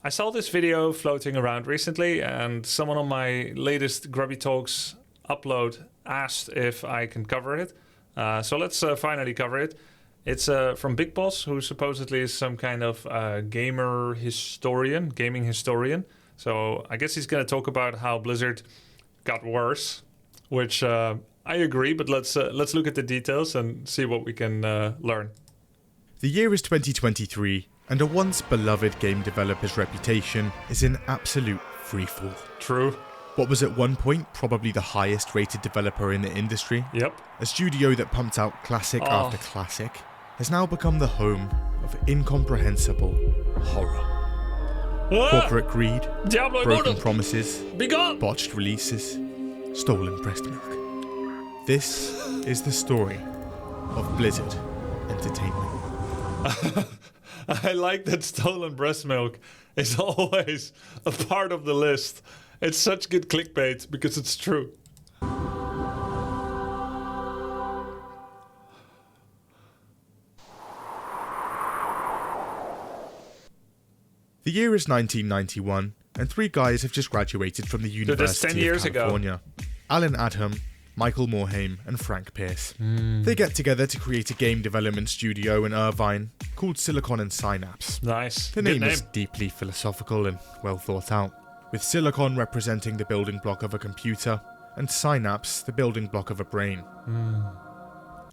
I saw this video floating around recently, and someone on my latest Grubby Talks upload asked if I can cover it. So let's finally cover it. It's from Big Boss, who supposedly is some kind of gaming historian. So I guess he's going to talk about how Blizzard got worse, which I agree. But let's look at the details and see what we can learn. The year is 2023, and a once beloved game developer's reputation is in absolute freefall. True. What was at one point probably the highest rated developer in the industry, Yep. a studio that pumped out classic after classic, has now become the home of incomprehensible horror. Corporate greed, Diablo broken Immortal. promises, Be gone! botched releases, stolen breast milk. This is the story of Blizzard Entertainment. I like that stolen breast milk is always a part of the list. It's such good clickbait because it's true. The year is 1991, and three guys have just graduated from the University 10 years of California. Alan Adham, Michael Morhaime, and Frank Pierce. They get together to create a game development studio in Irvine called Silicon and Synapse. Nice. The name is deeply philosophical and well thought out, with Silicon representing the building block of a computer, and Synapse the building block of a brain.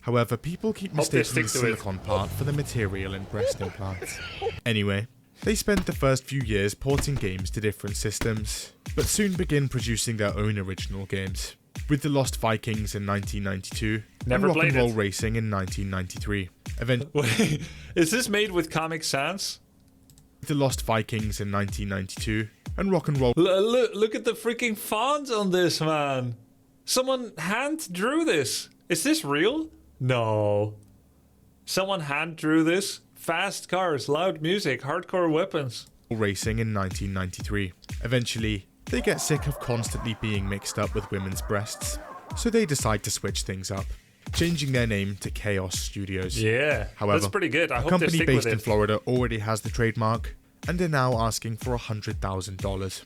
However, people keep mistaking the silicon part for the material in breast implants. Anyway, they spent the first few years porting games to different systems, but soon begin producing their own original games, with The Lost Vikings in 1992 Never and Rock and played Roll it. Racing in 1993. Wait, is this made with Comic Sans? The Lost Vikings in 1992 and Rock and Roll. Look at the freaking font on this, man. Someone hand drew this. Is this real? No. Someone hand drew this? Fast cars, loud music, hardcore weapons. Racing in 1993. Eventually, they get sick of constantly being mixed up with women's breasts, so they decide to switch things up, changing their name to Chaos Studios. Yeah, However, that's pretty good. I a hope they company stick based with in it. Florida already has the trademark, and are now asking for $100,000.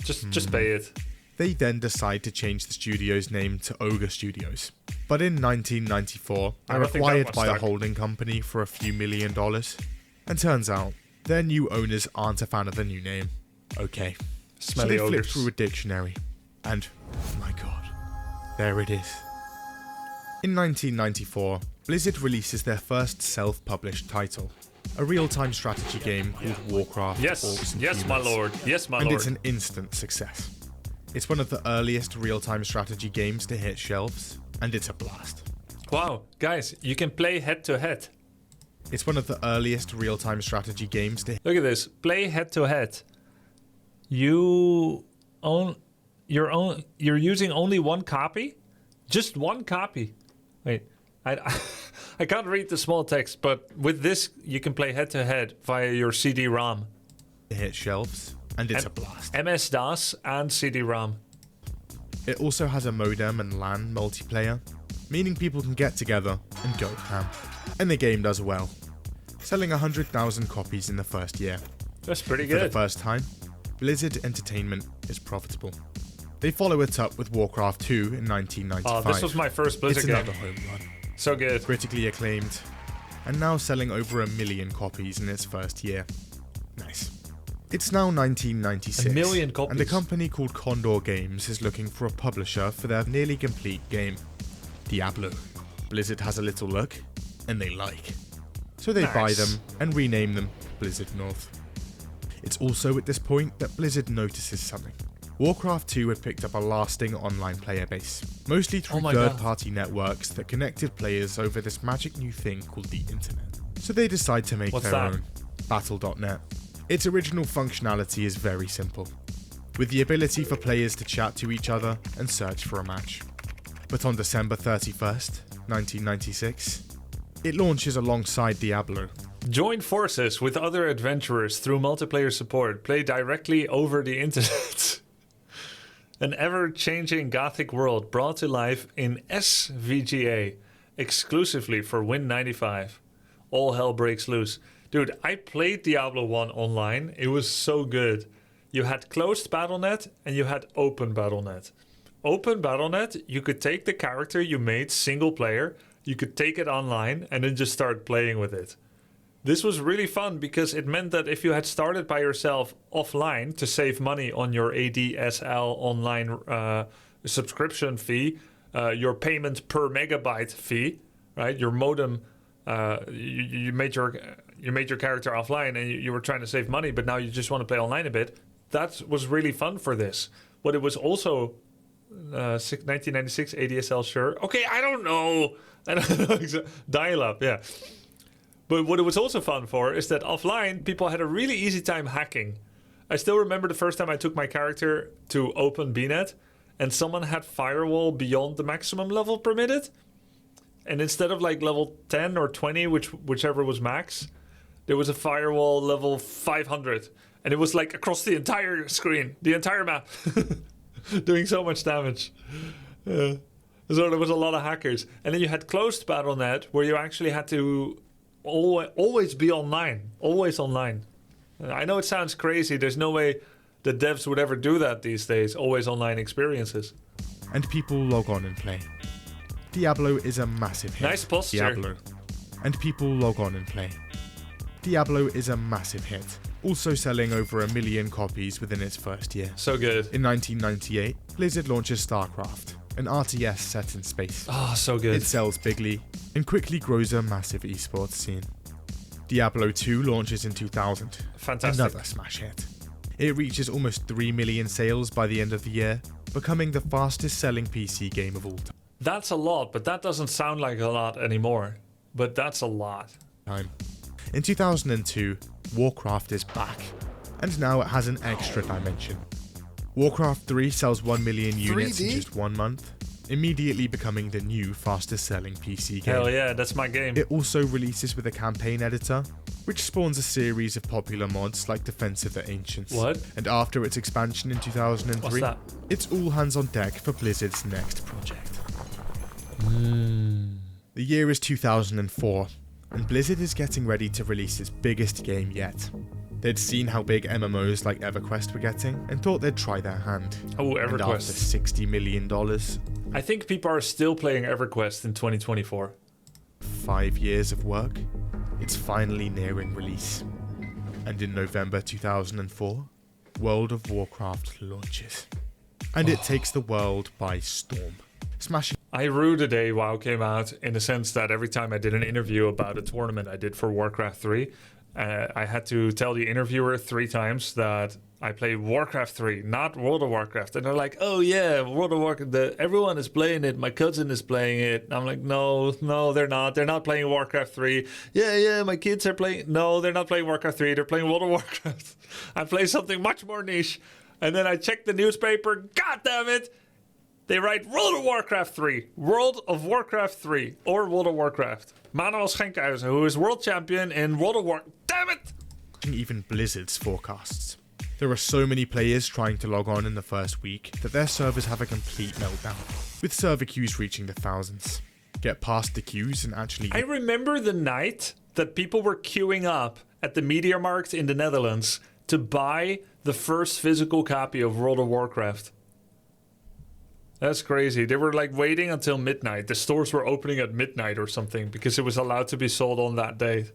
Just pay it. They then decide to change the studio's name to Ogre Studios. But in 1994, I they're don't think that acquired one by a stuck. holding company for a few $1 million. And turns out, their new owners aren't a fan of the new name. Okay. So Smelly they flip ogres. through a dictionary. And, oh my god, there it is. In 1994, Blizzard releases their first self-published title. A real-time strategy game called Warcraft, Yes, Orcs and yes, my Humans. lord. Yes, my And lord. it's an instant success. It's one of the earliest real-time strategy games to hit shelves, and it's a blast. Wow, guys, you can play head to head. It's one of the earliest real-time strategy games to Look at this. Play head to head. You're using only one copy? Just one copy. Wait. I can't read the small text, but with this you can play head to head via your CD-ROM. hit shelves, and it's a blast. MS-DOS and CD-ROM. It also has a modem and LAN multiplayer, meaning people can get together and go ham. And the game does well, selling 100,000 copies in the first year. That's pretty For the good. first time, Blizzard Entertainment is profitable. They follow it up with Warcraft II in 1995. Oh, this was my first Blizzard It's game. another home run. So good. Critically acclaimed, and now selling over 1 million copies in its first year. Nice. It's now 1996, 1 million copies. and a company called Condor Games is looking for a publisher for their nearly complete game, Diablo. Blizzard has a little look, and they like. So they buy Nice. them and rename them Blizzard North. It's also at this point that Blizzard notices something. Warcraft 2 had picked up a lasting online player base, mostly through Oh my God. third-party networks that connected players over this magic new thing called the internet. So they decide to make What's their that? own, Battle.net. Its original functionality is very simple, with the ability for players to chat to each other and search for a match. But on December 31st, 1996, it launches alongside Diablo. Join forces with other adventurers through multiplayer support. Play directly over the internet. An ever-changing gothic world brought to life in SVGA, exclusively for Win95. All hell breaks loose. Dude, I played Diablo 1 online. It was so good. You had closed BattleNet and you had open BattleNet. Open BattleNet, you could take the character you made single player, you could take it online and then just start playing with it. This was really fun because it meant that if you had started by yourself offline to save money on your ADSL online subscription fee, your payment per megabyte fee, right? Your modem, you made your character offline and you were trying to save money, but now you just want to play online a bit. That was really fun for this. But it was also 1996 ADSL, sure. Okay, I don't know. Dial-up, yeah. But what it was also fun for is that offline, people had a really easy time hacking. I still remember the first time I took my character to open BNet, and someone had firewall beyond the maximum level permitted. And instead of like level 10 or 20, whichever was max, there was a firewall level 500. And it was like across the entire screen, the entire map, doing so much damage. So there was a lot of hackers. And then you had closed BattleNet, where you actually had to always be online, always online. I know it sounds crazy. There's no way the devs would ever do that these days, always online experiences. And people log on and play. Diablo is a massive hit. Nice posture. Diablo. And people log on and play. Diablo is a massive hit, also selling over 1 million copies within its first year. So good. In 1998, Blizzard launches StarCraft, an RTS set in space. Oh, so good. It sells bigly and quickly grows a massive esports scene. Diablo II launches in 2000. Fantastic. Another smash hit. It reaches almost 3 million sales by the end of the year, becoming the fastest selling PC game of all That's a lot, but that doesn't sound like a lot anymore. But that's a lot. time. In 2002, Warcraft is back, and now it has an extra dimension. Warcraft 3 sells 1 million units 3D? in just 1 month, immediately becoming the new fastest selling PC game. Hell yeah, that's my game. It also releases with a campaign editor, which spawns a series of popular mods like Defense of the Ancients. What? And after its expansion in 2003, What's that? it's all hands on deck for Blizzard's next project. The year is 2004, and Blizzard is getting ready to release its biggest game yet. They'd seen how big MMOs like EverQuest were getting and thought they'd try their hand. Oh, And after EverQuest. $60 million, I think people are still playing EverQuest in 2024. 5 years of work, it's finally nearing release. And in November 2004, World of Warcraft launches. And it takes the world by storm, smashing I rue the day WoW came out, in the sense that every time I did an interview about a tournament I did for Warcraft 3, I had to tell the interviewer 3 times that I play Warcraft 3, not World of Warcraft. And they're like, oh yeah, World of Warcraft, everyone is playing it, my cousin is playing it. And I'm like, no, they're not. They're not playing Warcraft 3. Yeah, my kids are playing. No, they're not playing Warcraft 3. They're playing World of Warcraft. I play something much more niche. And then I check the newspaper, god damn it! They write World of Warcraft 3, World of Warcraft 3, or World of Warcraft. Manuel Schenkhuizen, who is world champion in World of Warcraft. Damn it! even Blizzard's forecasts. There are so many players trying to log on in the first week that their servers have a complete meltdown, with server queues reaching the thousands. Get past the queues and actually... I remember the night that people were queuing up at the Mediamarkt in the Netherlands to buy the first physical copy of World of Warcraft. That's crazy. They were like waiting until midnight. The stores were opening at midnight or something because it was allowed to be sold on that date.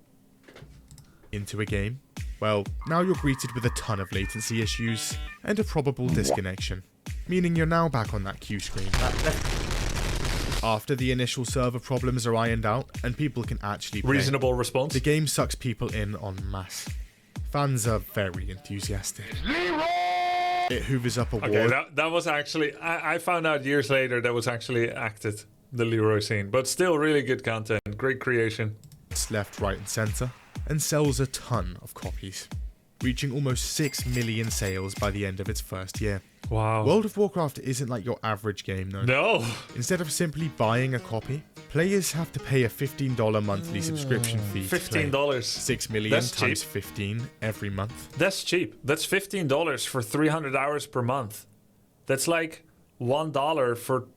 into a game? Well, now you're greeted with a ton of latency issues and a probable disconnection, meaning you're now back on that queue screen. After the initial server problems are ironed out and people can actually play, Reasonable response. the game sucks people in en masse. Fans are very enthusiastic. It hoovers up awards. Okay, that was actually... I found out years later that was actually acted, the Leroy scene. But still really good content. Great creation. left, right and centre, and sells a ton of copies, reaching almost 6 million sales by the end of its first year. Wow. World of Warcraft isn't like your average game though. No. Instead of simply buying a copy, players have to pay a $15 monthly subscription fee to play. $15. 6 million That's times cheap. 15 every month. That's cheap. That's $15 for 300 hours per month. That's like $1 for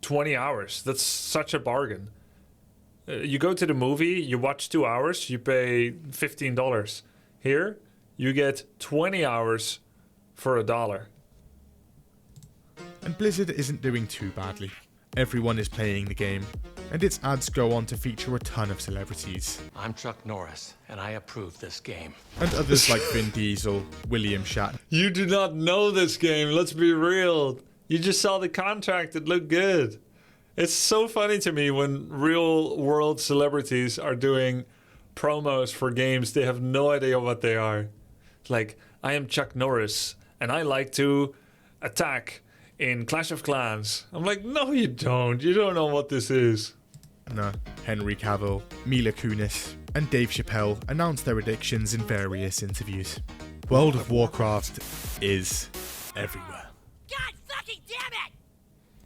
20 hours. That's such a bargain. You go to the movie, you watch 2 hours, you pay $15. Here, you get 20 hours for $1. And Blizzard isn't doing too badly. Everyone is playing the game, and its ads go on to feature a ton of celebrities. I'm Chuck Norris, and I approve this game. And others like Vin Diesel, William Shatner. You do not know this game, let's be real. You just saw the contract, it looked good. It's so funny to me when real world celebrities are doing promos for games. They have no idea what they are. Like, I am Chuck Norris, and I like to attack in Clash of Clans. I'm like, no, you don't. You don't know what this is. No. Henry Cavill, Mila Kunis, and Dave Chappelle announced their addictions in various interviews. World of Warcraft is everywhere. God fucking damn it!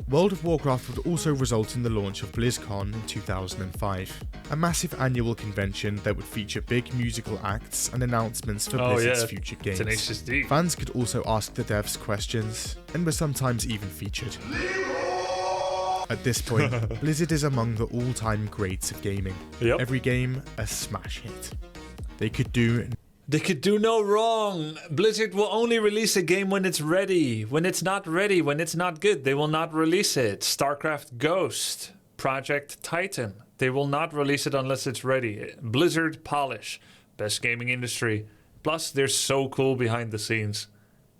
World of Warcraft would also result in the launch of BlizzCon in 2005, a massive annual convention that would feature big musical acts and announcements for Blizzard's future games. Tenacious D. Fans could also ask the devs questions, and were sometimes even featured. At this point, Blizzard is among the all-time greats of gaming. Yep. Every game a smash hit. They could do no wrong. Blizzard will only release a game when it's ready. When it's not ready, when it's not good, they will not release it. StarCraft Ghost, Project Titan. They will not release it unless it's ready. Blizzard Polish, best gaming industry. Plus, they're so cool behind the scenes.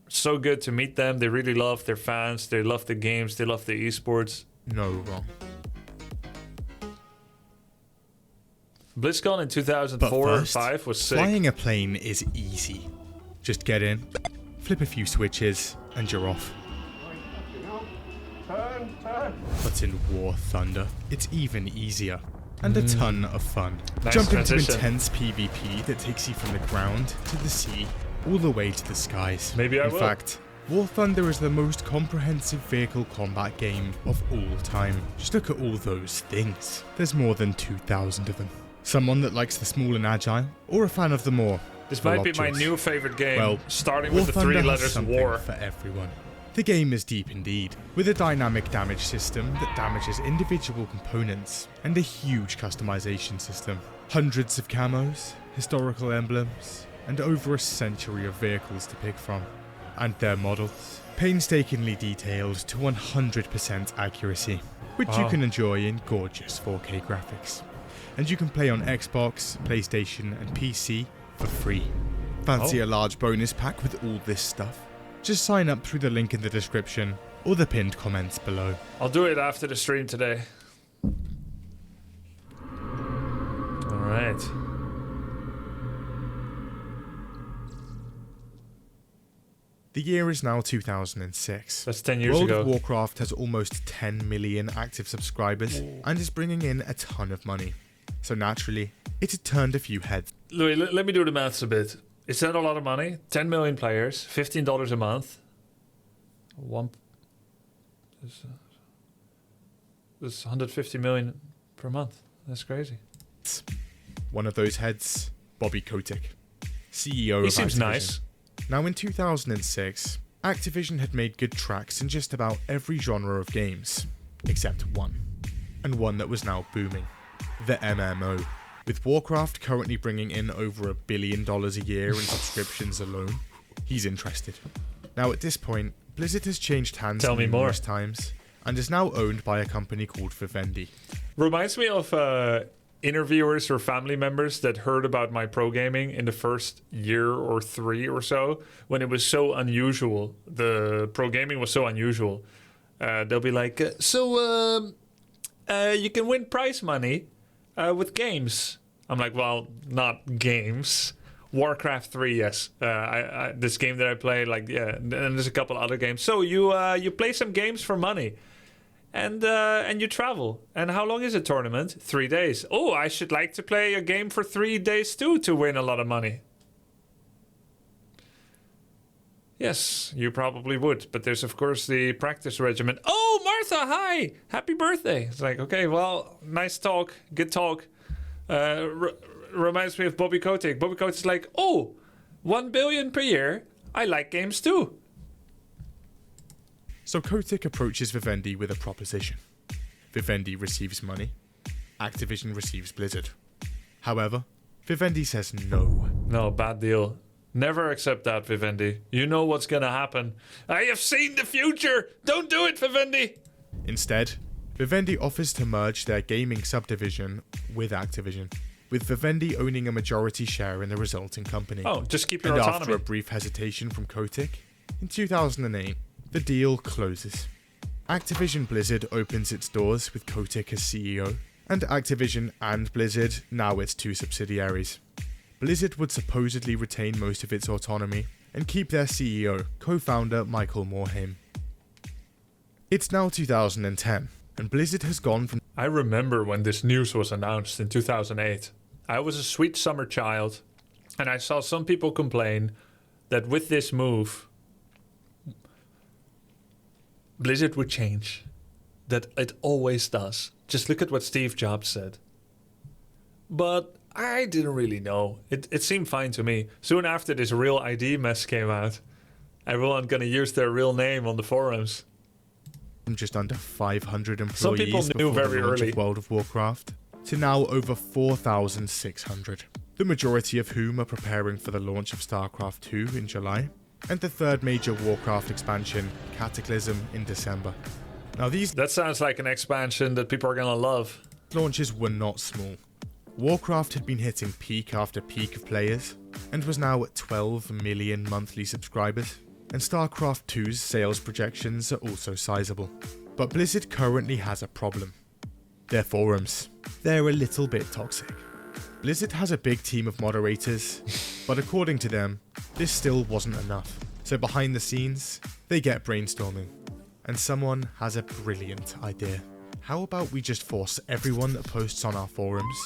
So good to meet them. They really love their fans. They love the games. They love the esports. no wrong. BlizzCon in 2004 But and first, 5 was sick. flying a plane is easy. Just get in, flip a few switches, and you're off. But in War Thunder, it's even easier. And a ton of fun. Nice Jump into transition. intense PvP that takes you from the ground to the sea, all the way to the skies. Maybe I In will. fact, War Thunder is the most comprehensive vehicle combat game of all time. Just look at all those things. There's more than 2,000 of them. Someone that likes the small and agile, or a fan of the more This might be my voluptuous? new favorite game, Well, starting War with the Thunder 3 has letters something War. for everyone. The game is deep indeed, with a dynamic damage system that damages individual components, and a huge customization system. Hundreds of camos, historical emblems, and over a century of vehicles to pick from. And their models, painstakingly detailed to 100% accuracy, which you Wow. can enjoy in gorgeous 4K graphics. And you can play on Xbox, PlayStation, and PC for free. Fancy a large bonus pack with all this stuff? Just sign up through the link in the description or the pinned comments below. I'll do it after the stream today. Alright. The year is now 2006. That's 10 years World ago. of Warcraft has almost 10 million active subscribers and is bringing in a ton of money. So naturally, it had turned a few heads. Louis, let me do the maths a bit. Is that a lot of money? 10 million players, $15 a month. That's 150 million per month. That's crazy. One of those heads, Bobby Kotick, CEO He of seems Activision. nice. Now in 2006, Activision had made good tracks in just about every genre of games, except one. And one that was now booming. The MMO. With Warcraft currently bringing in over $1 billion a year in subscriptions alone, he's interested. Now at this point, Blizzard has changed hands Tell me more. numerous times, and is now owned by a company called Vivendi. Reminds me of interviewers or family members that heard about my pro gaming in the first year or 3 or so, when it was so unusual. The pro gaming was so unusual. They'll be like, you can win prize money with games. I'm like, well, not games. Warcraft 3, yes. This game that I play, like, yeah, and there's a couple other games. So you play some games for money. And you travel. And how long is a tournament? 3 days. Oh, I should like to play a game for 3 days too to win a lot of money. Yes, you probably would. But there's, of course, the practice regimen. Oh, Martha, hi! Happy birthday. It's like, okay, well, nice talk. Good talk. Reminds me of Bobby Kotick. Bobby Kotick's like, oh, 1 billion per year. I like games too. So Kotick approaches Vivendi with a proposition. Vivendi receives money, Activision receives Blizzard. However, Vivendi says no. No, bad deal. Never accept that, Vivendi. You know what's gonna happen. I have seen the future! Don't do it, Vivendi! Instead, Vivendi offers to merge their gaming subdivision with Activision, with Vivendi owning a majority share in the resulting company. Oh, just keep your and autonomy. After a brief hesitation from Kotick, in 2008, the deal closes. Activision Blizzard opens its doors with Kotick as CEO, and Activision and Blizzard now its two subsidiaries. Blizzard would supposedly retain most of its autonomy and keep their CEO, co-founder Michael Morhaime. It's now 2010, and Blizzard has gone from... I remember when this news was announced in 2008. I was a sweet summer child, and I saw some people complain that with this move, Blizzard would change. That it always does. Just look at what Steve Jobs said. But I didn't really know. It seemed fine to me. Soon after this Real ID mess came out, everyone gonna use their real name on the forums. Just under 500 employees Some people knew before very the launch early. of World of Warcraft, to now over 4,600. The majority of whom are preparing for the launch of StarCraft II in July, and the third major Warcraft expansion, Cataclysm, in December. Now these That sounds like an expansion that people are gonna love. launches were not small. Warcraft had been hitting peak after peak of players, and was now at 12 million monthly subscribers, and StarCraft II's sales projections are also sizable. But Blizzard currently has a problem. Their forums. They're a little bit toxic. Blizzard has a big team of moderators, but according to them, this still wasn't enough. So behind the scenes, they get brainstorming, and someone has a brilliant idea. How about we just force everyone that posts on our forums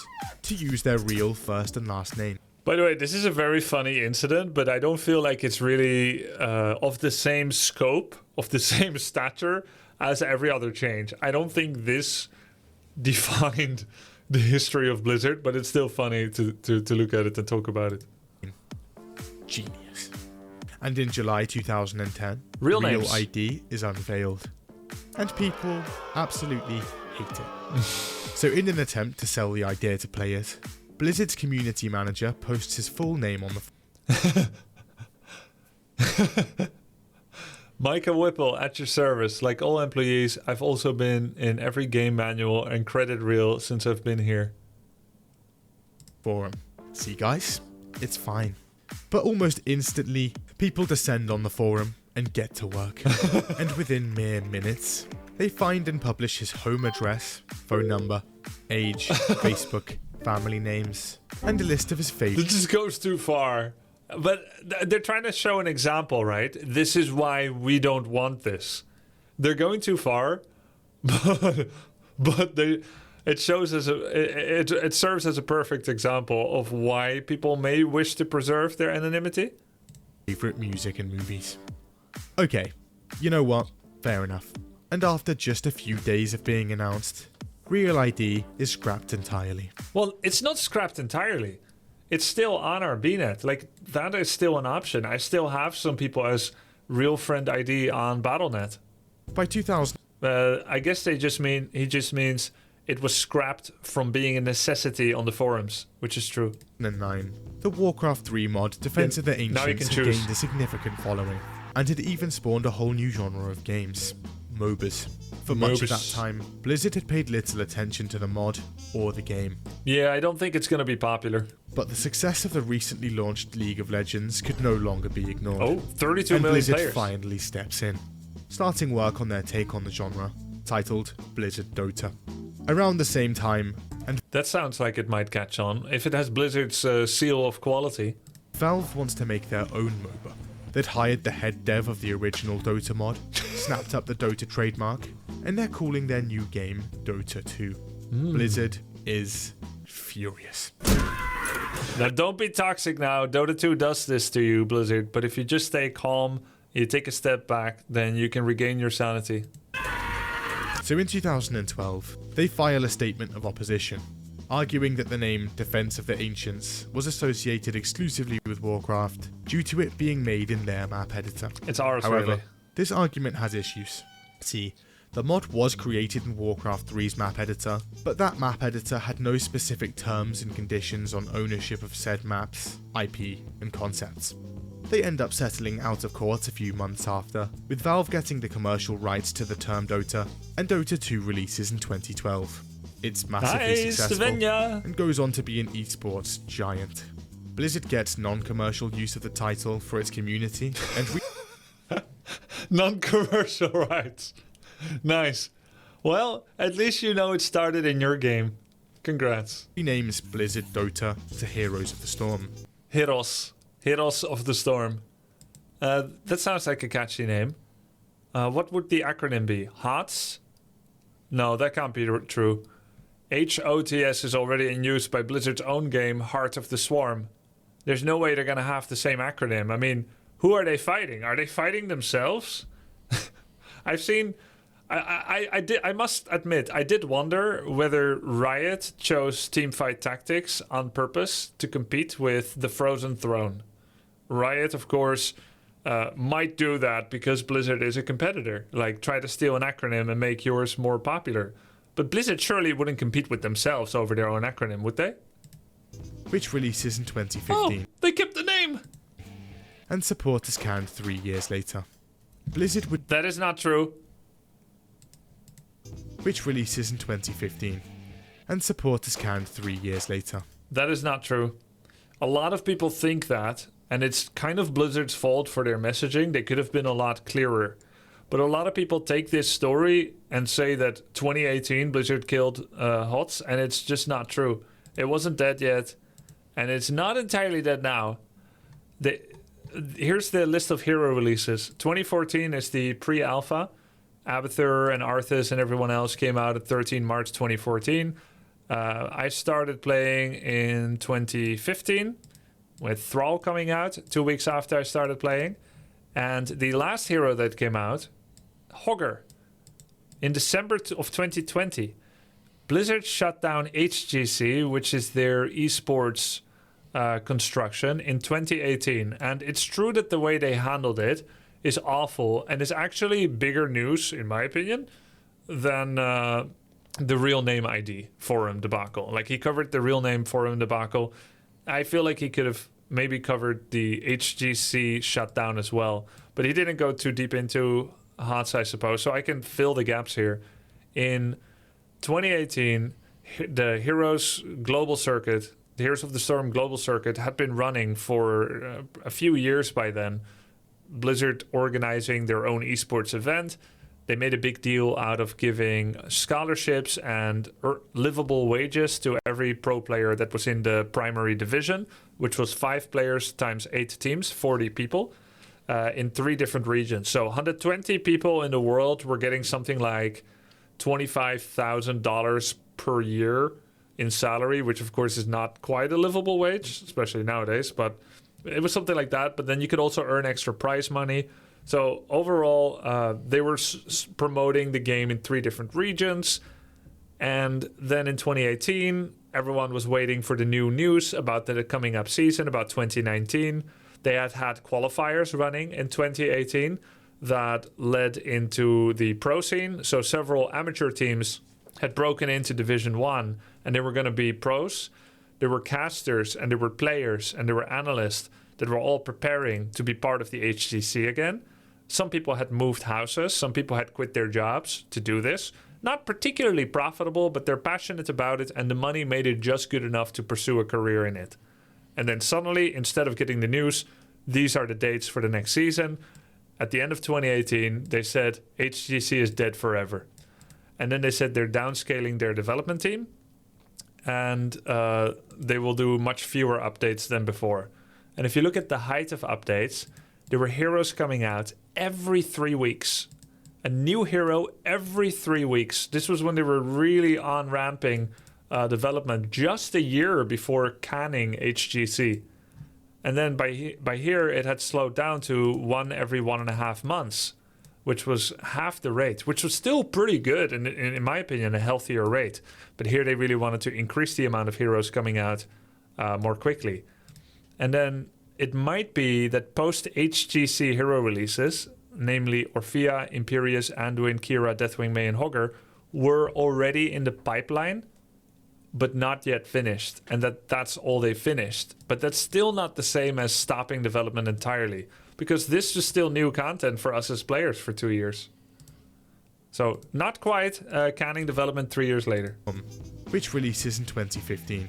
to use their real first and last name? By the way, this is a very funny incident, but I don't feel like it's really of the same scope, of the same stature as every other change. I don't think this defined the history of Blizzard, but it's still funny to look at it and talk about it. Genius. And in July 2010, Real names. ID is unveiled. And people absolutely hate it. So in an attempt to sell the idea to players, Blizzard's community manager posts his full name on the... Micah Whipple at your service. Like all employees, I've also been in every game manual and credit reel since I've been here. forum. See guys, it's fine. But almost instantly, people descend on the forum and get to work. And within mere minutes, they find and publish his home address, phone number, age, Facebook, family names, and a list of his favorite... This just goes too far. But they're trying to show an example, right? This is why we don't want this. They're going too far, but it shows as it serves as a perfect example of why people may wish to preserve their anonymity. Favorite music and movies. Okay, you know what? Fair enough. And after just a few days of being announced, Real ID is scrapped entirely. Well, it's not scrapped entirely. It's still on our BNet. Like, that is still an option. I still have some people as Real Friend ID on Battle.net. By 2000... I guess he just means it was scrapped from being a necessity on the forums, which is true. 2009, the Warcraft 3 mod, Defense of the now you Ancients, can had choose. gained a significant following, and had even spawned a whole new genre of games, MOBAs. For much of that MOBAs. time, Blizzard had paid little attention to the mod or the game. Yeah, I don't think it's going to be popular. But the success of the recently launched League of Legends could no longer be ignored. Oh, 32 and million Blizzard players. finally steps in, starting work on their take on the genre, titled Blizzard Dota. Around the same time, and That sounds like it might catch on. If it has Blizzard's seal of quality. Valve wants to make their own MOBA. They'd hired the head dev of the original Dota mod, snapped up the Dota trademark, and they're calling their new game Dota 2. Blizzard is furious. Now, don't be toxic now. Dota 2 does this to you, Blizzard. But if you just stay calm, you take a step back, then you can regain your sanity. So in 2012, they file a statement of opposition, arguing that the name Defense of the Ancients was associated exclusively with Warcraft due to it being made in their map editor. It's ours, However, really. this argument has issues. See, The mod was created in Warcraft 3's map editor, but that map editor had no specific terms and conditions on ownership of said maps, IP, and concepts. They end up settling out of court a few months after, with Valve getting the commercial rights to the term Dota, and Dota 2 releases in 2012. It's massively successful, and goes on to be an esports giant. Blizzard gets non-commercial use of the title for its community, and non-commercial rights. Nice. Well, at least you know it started in your game. Congrats. renames Blizzard Dota to Heroes of the Storm. Heroes of the Storm. That sounds like a catchy name. What would the acronym be? HOTS? No, that can't be true. HOTS is already in use by Blizzard's own game, Heart of the Swarm. There's no way they're gonna have the same acronym. I mean, who are they fighting? Are they fighting themselves? I've seen... I must admit, I did wonder whether Riot chose Teamfight Tactics on purpose to compete with the Frozen Throne. Riot, of course, might do that because Blizzard is a competitor. Like, try to steal an acronym and make yours more popular. But Blizzard surely wouldn't compete with themselves over their own acronym, would they? Which releases in 2015. Oh, they kept the name! And support is canned 3 years later. Blizzard would... That is not true. Which releases in 2015. And support is canned 3 years later. That is not true. A lot of people think that, and it's kind of Blizzard's fault for their messaging. They could have been a lot clearer. But a lot of people take this story and say that 2018 Blizzard killed HOTS, and it's just not true. It wasn't dead yet, and it's not entirely dead now. Here's the list of hero releases. 2014 is the pre-alpha. Abathur and Arthas and everyone else came out at 13 March 2014. I started playing in 2015 with Thrall coming out 2 weeks after I started playing. And the last hero that came out, Hogger, in December of 2020. Blizzard shut down HGC, which is their esports construction, in 2018. And it's true that the way they handled it is awful, and is actually bigger news, in my opinion, than the real name ID forum debacle. Like, he covered the real name forum debacle. I feel like he could have maybe covered the HGC shutdown as well, but he didn't go too deep into HOTS, I suppose, so I can fill the gaps here. In 2018, the Heroes Global Circuit, the Heroes of the Storm Global Circuit, had been running for a few years by then. Blizzard organizing their own esports event. They made a big deal out of giving scholarships and livable wages to every pro player that was in the primary division, which was 5 players times 8 teams, 40 people, in 3 different regions. So 120 people in the world were getting something like $25,000 per year in salary, which of course is not quite a livable wage, especially nowadays, but it was something like that. But then you could also earn extra prize money. So overall, they were promoting the game in 3 different regions. And then in 2018, everyone was waiting for the new news about the coming up season, about 2019. They had qualifiers running in 2018 that led into the pro scene. So several amateur teams had broken into Division 1, and they were going to be pros. There were casters, and there were players, and there were analysts that were all preparing to be part of the HGC again. Some people had moved houses. Some people had quit their jobs to do this. Not particularly profitable, but they're passionate about it, and the money made it just good enough to pursue a career in it. And then suddenly, instead of getting the news, these are the dates for the next season. At the end of 2018, they said HGC is dead forever. And then they said they're downscaling their development team, and they will do much fewer updates than before. And if you look at the height of updates, there were heroes coming out every 3 weeks. A new hero every 3 weeks. This was when they were really on-ramping development, just a year before canning HGC. And then by here, it had slowed down to 1 every 1.5 months, which was half the rate, which was still pretty good, and in my opinion, a healthier rate. But here they really wanted to increase the amount of heroes coming out more quickly. And then it might be that post-HGC hero releases, namely Orphea, Imperius, Anduin, Kira, Deathwing, May, and Hogger, were already in the pipeline, but not yet finished. And that's all they finished. But that's still not the same as stopping development entirely, because this is still new content for us as players for 2 years. So not quite canning development 3 years later. Which releases in 2015,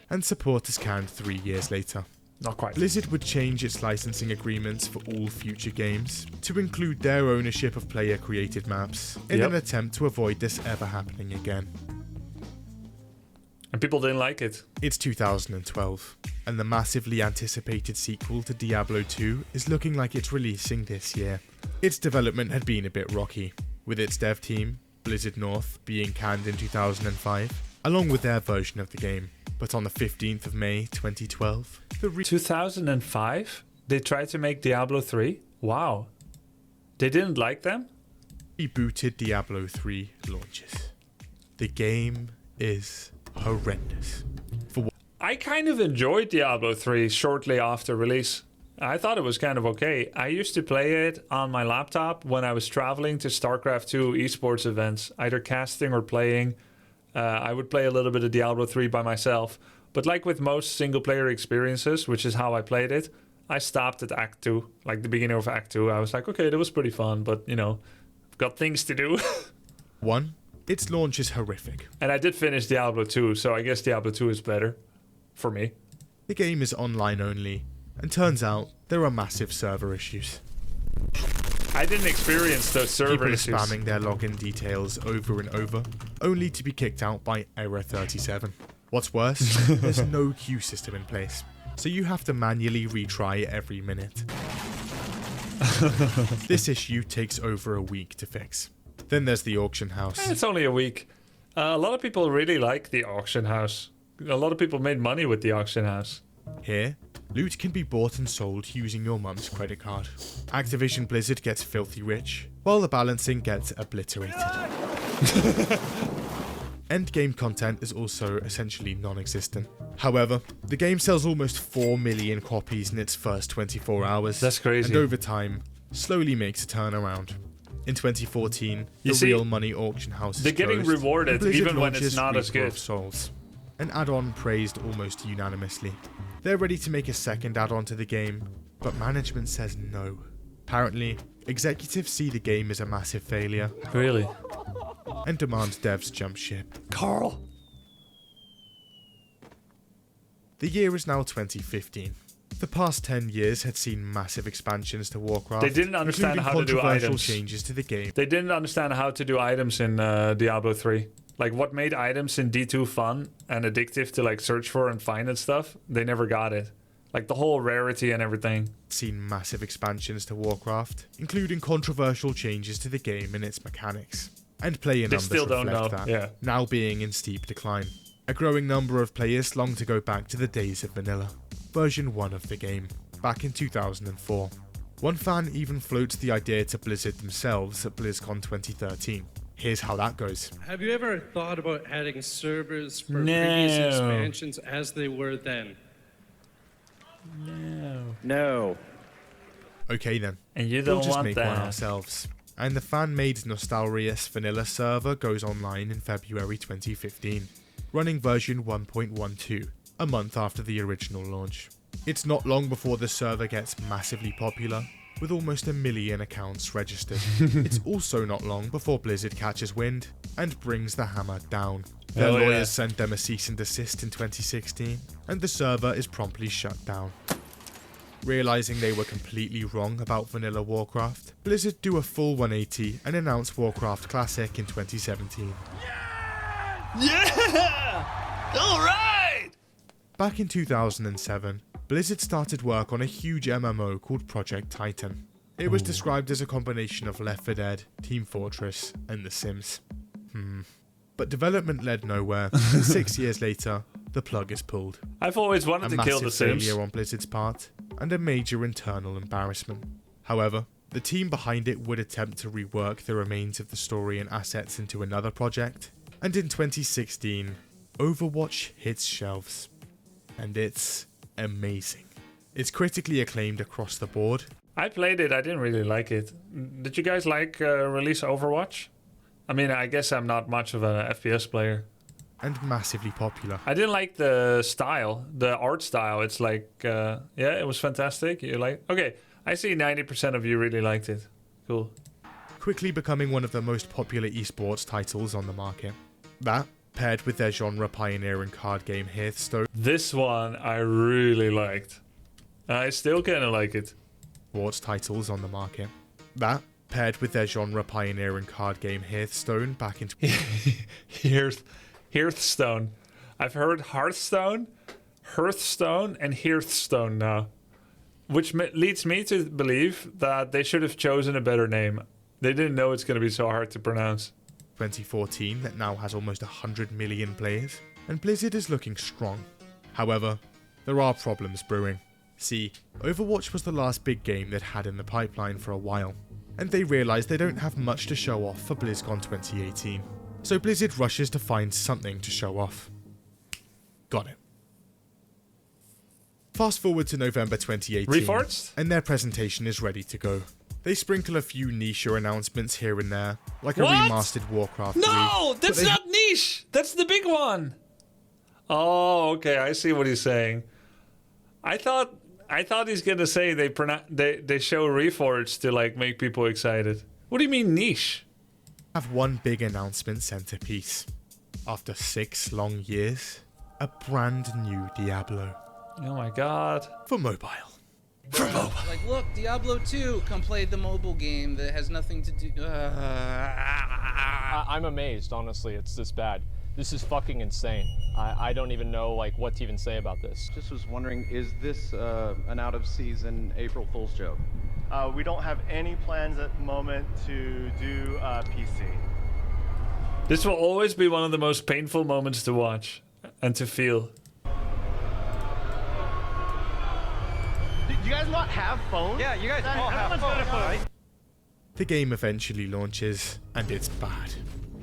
and support is canned 3 years later. Not quite. Blizzard would change its licensing agreements for all future games to include their ownership of player-created maps in an attempt to avoid this ever happening again. And people didn't like it. It's 2012, and the massively anticipated sequel to Diablo II is looking like it's releasing this year. Its development had been a bit rocky, with its dev team, Blizzard North, being canned in 2005, along with their version of the game. But on the 15th of May 2012, 2005? They tried to make Diablo 3? Wow. They didn't like them? rebooted Diablo III launches. The game is horrendous. I kind of enjoyed Diablo 3 shortly after release. I thought it was kind of okay. I used to play it on my laptop when I was traveling to StarCraft 2 esports events, either casting or playing. I would play a little bit of Diablo 3 by myself. But like with most single-player experiences, which is how I played it, I stopped at Act 2, like the beginning of Act 2. I was like, okay, that was pretty fun, but, you know, I've got things to do. 1. Its launch is horrific. And I did finish Diablo 2, so I guess Diablo 2 is better for me. The game is online only, and turns out there are massive server issues. I didn't experience those server People are issues. spamming their login details over and over, only to be kicked out by error 37. What's worse, there's no queue system in place, so you have to manually retry every minute. This issue takes over a week to fix. Then there's the auction house. It's only a week. A lot of people really like the auction house. A lot of people made money with the auction house. Here, loot can be bought and sold using your mum's credit card. Activision Blizzard gets filthy rich, while the balancing gets obliterated. Endgame content is also essentially non-existent. However, the game sells almost 4 million copies in its first 24 hours. That's crazy. And over time, slowly makes a turnaround. In 2014, the see, real money auction house is they're getting closed, rewarded and Blizzard even when it's launches not as Reaper good. of Souls, an add-on praised almost unanimously. They're ready to make a second add-on to the game, but management says no. Apparently, executives see the game as a massive failure Really? and demand devs jump ship. Carl. The year is now 2015. The past 10 years had seen massive expansions to Warcraft. They didn't understand including how to do controversial items. changes to the game. They didn't understand how to do items in Diablo 3. Like what made items in D2 fun and addictive to like search for and find and stuff, they never got it. Like the whole rarity and everything. Seen massive expansions to Warcraft, including controversial changes to the game and its mechanics. And player They numbers still don't reflect know, that, yeah. now being in steep decline. A growing number of players long to go back to the days of vanilla, version 1 of the game, back in 2004. One fan even floats the idea to Blizzard themselves at BlizzCon 2013. Here's how that goes. Have you ever thought about adding servers for No. previous expansions as they were then? No. Okay then, And you we'll don't just want make one that. ourselves. And the fan-made Nostalrius vanilla server goes online in February 2015, running version 1.12, a month after the original launch. It's not long before the server gets massively popular, with almost 1 million accounts registered. It's also not long before Blizzard catches wind and brings the hammer down. Their Hell yeah. lawyers sent them a cease and desist in 2016, and the server is promptly shut down. Realizing they were completely wrong about vanilla Warcraft, Blizzard do a full 180 and announce Warcraft Classic in 2017. Yeah! Alright! Back in 2007, Blizzard started work on a huge MMO called Project Titan. It was described as a combination of Left 4 Dead, Team Fortress, and The Sims. But development led nowhere, and 6 years later, the plug is pulled. I've always A wanted to kill massive the Sims. failure on Blizzard's part, and a major internal embarrassment. However, the team behind it would attempt to rework the remains of the story and assets into another project, and in 2016, Overwatch hits shelves. And it's amazing. It's critically acclaimed across the board, I played it. I didn't really like it. Did you guys like release Overwatch? I mean, I guess I'm not much of an FPS player. And massively popular. I didn't like the style, the art style. It's like, yeah, it was fantastic. You like? Okay, I see 90% of you really liked it. Cool. Quickly becoming one of the most popular esports titles on the market. That, paired with their genre pioneering card game Hearthstone. This one I really liked. I still kind of like it. Sports titles on the market. That, paired with their genre pioneering card game Hearthstone back in... Hearthstone. I've heard Hearthstone, Hearthstone, and Hearthstone now. Which leads me to believe that they should have chosen a better name. They didn't know it's going to be so hard to pronounce. 2014 that now has almost 100 million players, and Blizzard is looking strong. However, there are problems brewing. See, Overwatch was the last big game they'd had in the pipeline for a while, and they realised they don't have much to show off for BlizzCon 2018. So Blizzard rushes to find something to show off. Got it. Fast forward to November 2018, Reforged? and their presentation is ready to go. They sprinkle a few niche announcements here and there, like What? a remastered Warcraft 3. No, that's not niche. That's the big one. Oh, okay. I see what he's saying. I thought he's gonna say they show Reforged to like make people excited. What do you mean niche? Have one big announcement centerpiece. After 6 long years, a brand new Diablo. Oh my god. For mobile. Like, look, Diablo 2, come play the mobile game that has nothing to do... I'm amazed, honestly, it's this bad. This is fucking insane. I don't even know, like, what to even say about this. Just was wondering, is this an out-of-season April Fool's joke? We don't have any plans at the moment to do PC. This will always be one of the most painful moments to watch and to feel. Do you guys not have phones? Yeah, you guys all have phones, right? The game eventually launches, and it's bad.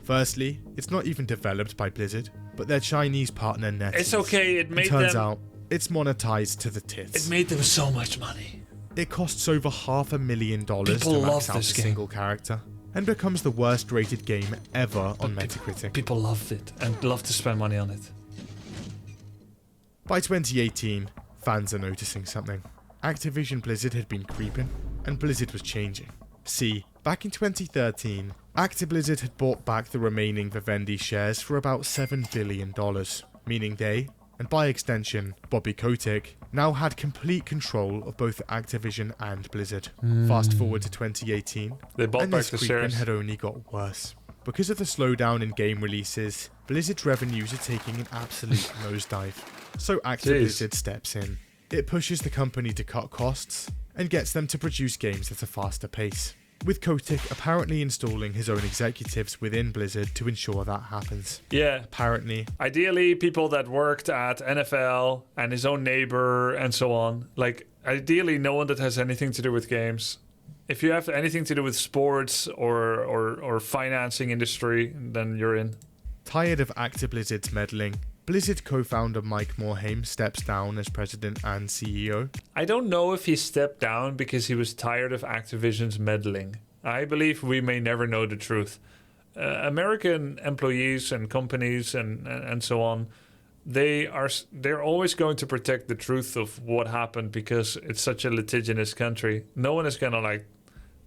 Firstly, it's not even developed by Blizzard, but their Chinese partner NetEase. It's okay, it made turns them... out, it's monetized to the tits. It made them so much money. It costs over $500,000 People to love max out a this game. single character, and becomes the worst rated game ever on Metacritic. People loved it and loved to spend money on it. By 2018, fans are noticing something. Activision Blizzard had been creeping, and Blizzard was changing. See, back in 2013, Actiblizzard had bought back the remaining Vivendi shares for about $7 billion, meaning they, and by extension, Bobby Kotick, now had complete control of both Activision and Blizzard. Fast forward to 2018, They bought and back this the creeping shares. had only got worse. Because of the slowdown in game releases, Blizzard's revenues are taking an absolute nosedive. So Activision steps in. It pushes the company to cut costs, and gets them to produce games at a faster pace, with Kotick apparently installing his own executives within Blizzard to ensure that happens. Yeah. Apparently. Ideally, people that worked at NFL and his own neighbor and so on. Like, ideally, no one that has anything to do with games. If you have anything to do with sports or financing industry, then you're in. Tired of Actiblizzard's meddling, Blizzard co-founder Mike Morhaime steps down as president and CEO. I don't know if he stepped down because he was tired of Activision's meddling. I believe we may never know the truth. American employees and companies and so on, they're always going to protect the truth of what happened because it's such a litigious country. No one is gonna like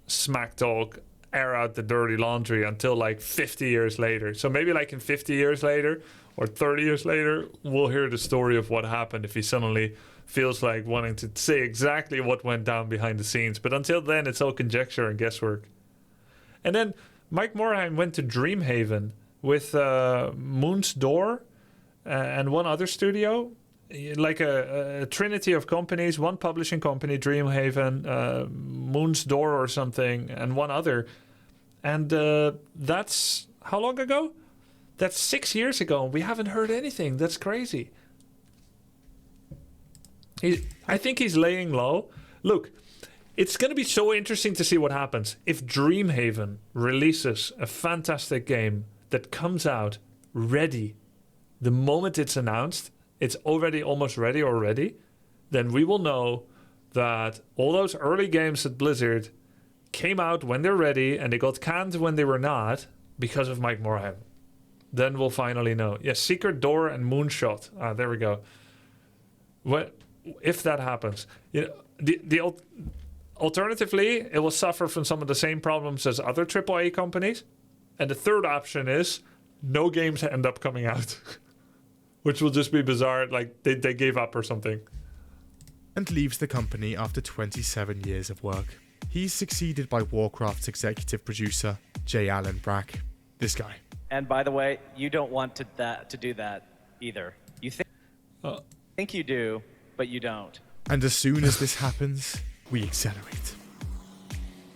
smack talk, air out the dirty laundry until like 50 years later. So maybe like in 50 years later or 30 years later, we'll hear the story of what happened if he suddenly feels like wanting to say exactly what went down behind the scenes. But until then, it's all conjecture and guesswork. And then Mike Morhaime went to Dreamhaven with Moon's Door and one other studio, like a trinity of companies, one publishing company, Dreamhaven, Moon's Door or something, and one other. And that's how long ago? That's 6 years ago. We haven't heard anything. That's crazy. I think he's laying low. Look, it's going to be so interesting to see what happens. If Dreamhaven releases a fantastic game that comes out ready, the moment it's announced, it's already almost ready already, then we will know that all those early games at Blizzard came out when they're ready and they got canned when they were not because of Mike Morhaime. Then we'll finally know. Yes, Secret Door and Moonshot. There we go. What if that happens? Alternatively, it will suffer from some of the same problems as other AAA companies. And the third option is no games end up coming out, which will just be bizarre. Like they gave up or something. And leaves the company after 27 years of work. He's succeeded by Warcraft's executive producer, J. Allen Brack. This guy. And by the way, you don't want to do that either. You think you do, but you don't. And as soon as this happens, we accelerate.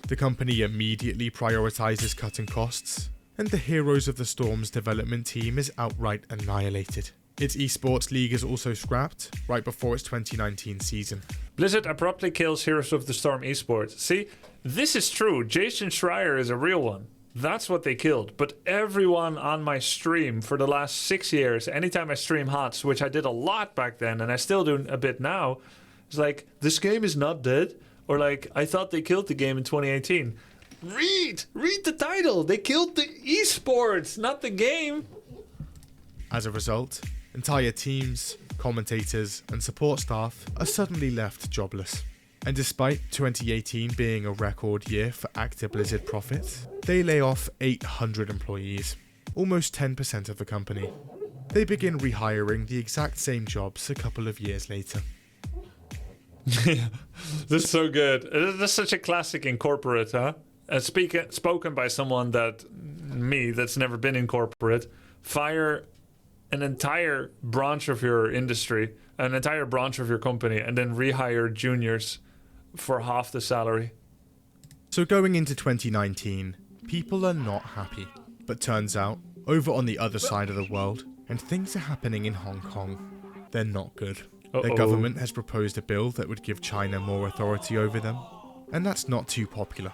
The company immediately prioritizes cutting costs, and the Heroes of the Storm's development team is outright annihilated. Its esports league is also scrapped right before its 2019 season. Blizzard abruptly kills Heroes of the Storm esports. See, this is true. Jason Schreier is a real one. That's what they killed. But everyone on my stream for the last 6 years, anytime I stream HOTS, which I did a lot back then, and I still do a bit now, is like, this game is not dead. Or like, I thought they killed the game in 2018. Read the title. They killed the esports, not the game. As a result, entire teams, commentators, and support staff are suddenly left jobless. And despite 2018 being a record year for Active Blizzard profits, they lay off 800 employees, almost 10% of the company. They begin rehiring the exact same jobs a couple of years later. This is so good. This is such a classic in corporate, huh? Spoken by someone that's never been in corporate. Fire an entire branch of your industry, an entire branch of your company, and then rehire juniors for half the salary. So going into 2019, people are not happy. But turns out, over on the other side of the world, and things are happening in Hong Kong, they're not good. Their government has proposed a bill that would give China more authority over them, and that's not too popular.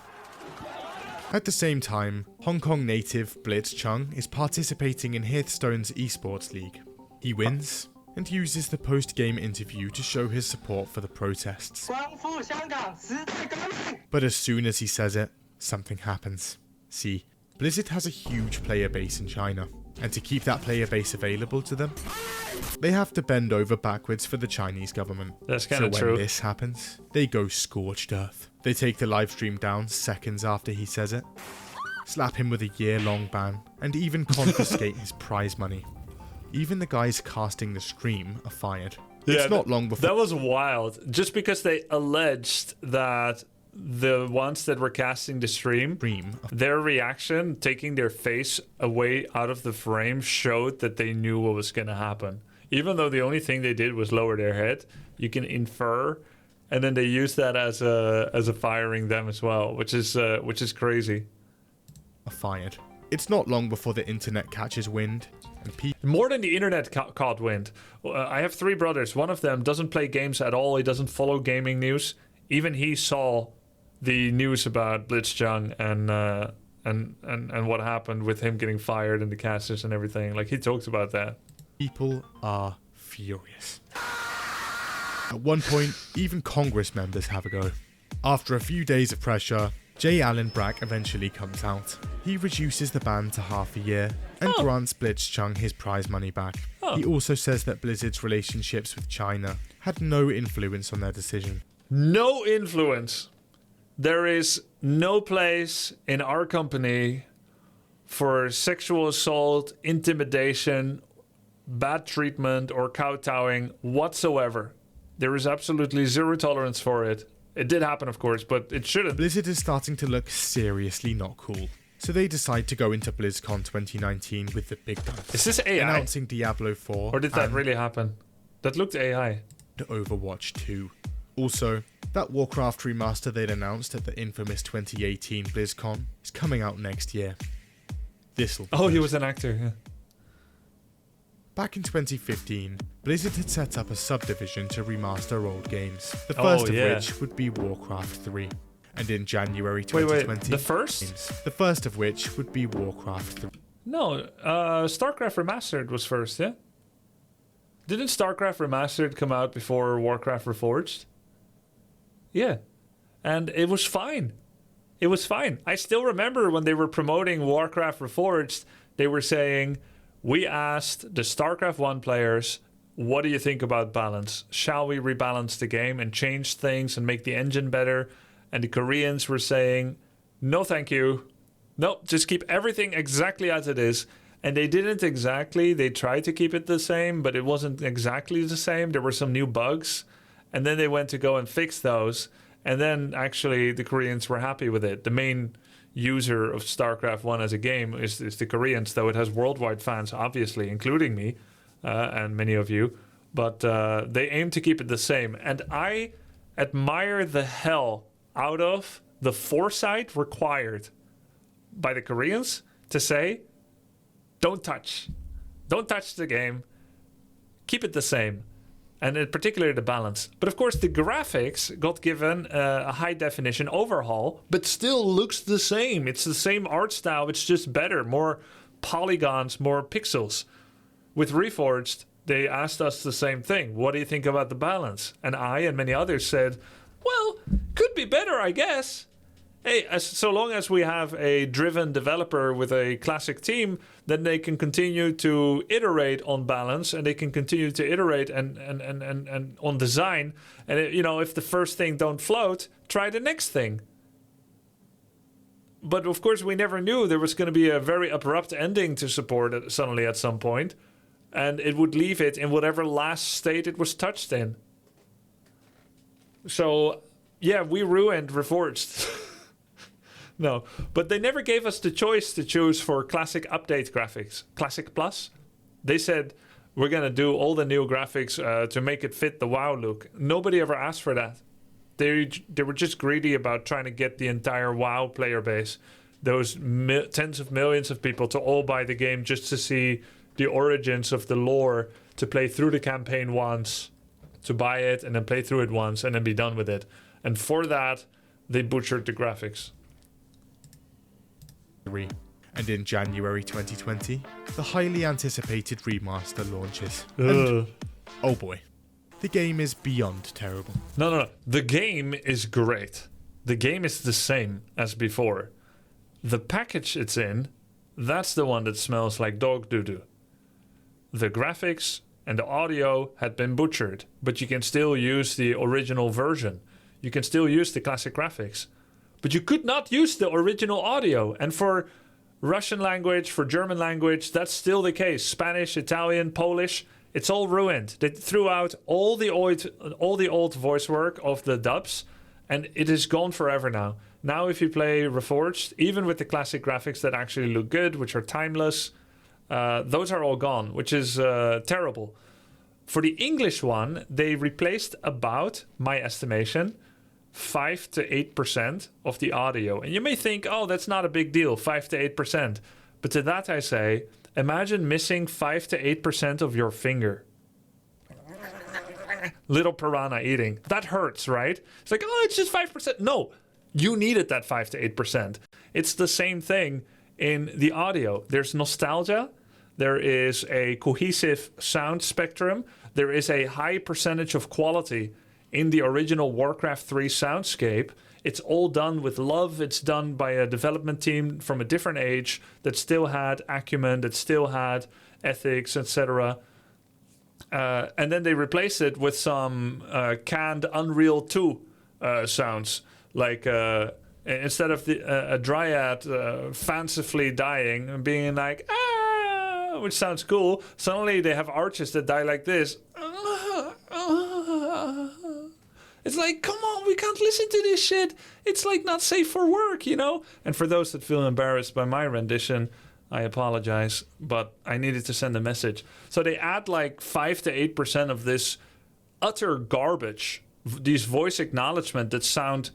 At the same time, Hong Kong native Blitzchung is participating in Hearthstone's esports league. He wins, and uses the post-game interview to show his support for the protests. But as soon as he says it, something happens. See, Blizzard has a huge player base in China, and to keep that player base available to them, they have to bend over backwards for the Chinese government. That's kind of true. So when this happens, they go scorched earth. They take the livestream down seconds after he says it, slap him with a year-long ban, and even confiscate his prize money. Even the guys casting the stream are fired. It's not long before... That was wild. Just because they alleged that the ones that were casting the stream, their reaction, taking their face away out of the frame, showed that they knew what was going to happen. Even though the only thing they did was lower their head, you can infer, and then they use that as a firing them as well, which is crazy. Fired. It's not long before the internet catches wind. More than the internet caught wind. I have 3 brothers. One of them doesn't play games at all. He doesn't follow gaming news. Even he saw the news about Blitzchung and what happened with him getting fired and the casters and everything. Like, he talked about that. People are furious. At one point, even Congress members have a go. After a few days of pressure, J. Allen Brack eventually comes out. He reduces the ban to half a year and grants Blitzchung his prize money back. He also says that Blizzard's relationships with China had no influence on their decision. No influence. There is no place in our company for sexual assault, intimidation, bad treatment, or kowtowing whatsoever. There is absolutely zero tolerance for it. It did happen, of course, but it shouldn't. Blizzard is starting to look seriously not cool. So they decide to go into BlizzCon 2019 with the big guns. Is this AI? Announcing Diablo 4. Or did that really happen? That looked AI. Overwatch 2. Also, that Warcraft remaster they'd announced at the infamous 2018 BlizzCon is coming out next year. This'll be good. He was an actor, yeah. Back in 2015, Blizzard had set up a subdivision to remaster old games, the first of which would be Warcraft 3. And in January 2020... Wait, the first? The first of which would be Warcraft 3. No, StarCraft Remastered was first, yeah? Didn't StarCraft Remastered come out before Warcraft Reforged? Yeah. And it was fine. It was fine. I still remember when they were promoting Warcraft Reforged, they were saying, we asked the StarCraft 1 players, what do you think about balance? Shall we rebalance the game and change things and make the engine better? And the Koreans were saying, no, thank you. No, just keep everything exactly as it is. And they didn't exactly. They tried to keep it the same, but it wasn't exactly the same. There were some new bugs. And then they went to go and fix those. And then actually the Koreans were happy with it. The main user of StarCraft 1 as a game is the Koreans, though it has worldwide fans, obviously, including me and many of you. But they aim to keep it the same. And I admire the hell out of the foresight required by the Koreans to say, don't touch the game, keep it the same, and in particular the balance. But of course the graphics got given a high definition overhaul, but still looks the same. It's the same art style, it's just better, more polygons, more pixels. With Reforged, they asked us the same thing. What do you think about the balance? And I and many others said, well, could be better, I guess. Hey, so long as we have a driven developer with a classic team, then they can continue to iterate on balance, and they can continue to iterate and on design. And if the first thing don't float, try the next thing. But of course, we never knew there was going to be a very abrupt ending to support suddenly at some point, and it would leave it in whatever last state it was touched in. So, yeah, we ruined Reforged. No, but they never gave us the choice to choose for Classic Update graphics. Classic Plus. They said, we're going to do all the new graphics to make it fit the WoW look. Nobody ever asked for that. They were just greedy about trying to get the entire WoW player base, those tens of millions of people, to all buy the game just to see the origins of the lore, to play through the campaign once, to buy it and then play through it once and then be done with it. And for that, they butchered the graphics. And in January 2020, the highly anticipated remaster launches. And, oh boy, the game is beyond terrible. No. The game is great. The game is the same as before. The package it's in, that's the one that smells like dog doo-doo. The graphics and the audio had been butchered, but you can still use the original version. You can still use the classic graphics. But you could not use the original audio. And for Russian language, for German language, that's still the case. Spanish, Italian, Polish, it's all ruined. They threw out all the old voice work of the dubs, and it is gone forever now. Now if you play Reforged, even with the classic graphics that actually look good, which are timeless, those are all gone, which is terrible. For the English one, they replaced about, my estimation, 5 to 8% of the audio. And you may think, oh, that's not a big deal, 5 to 8%. But to that I say, imagine missing 5 to 8% of your finger. Little piranha eating. That hurts, right? It's like, oh, it's just 5%. No, you needed that 5 to 8%. It's the same thing in the audio. There's nostalgia. There is a cohesive sound spectrum. There is a high percentage of quality in the original Warcraft 3 soundscape. It's all done with love. It's done by a development team from a different age that still had acumen, that still had ethics, etc. And then they replaced it with some canned Unreal 2 sounds. Like instead of a dryad fancifully dying and being like, ah, which sounds cool, suddenly they have archers that die like this. It's like, come on, we can't listen to this shit. It's like not safe for work, you know? And for those that feel embarrassed by my rendition, I apologize, but I needed to send a message. So they add like 5 to 8% of this utter garbage, these voice acknowledgement that sound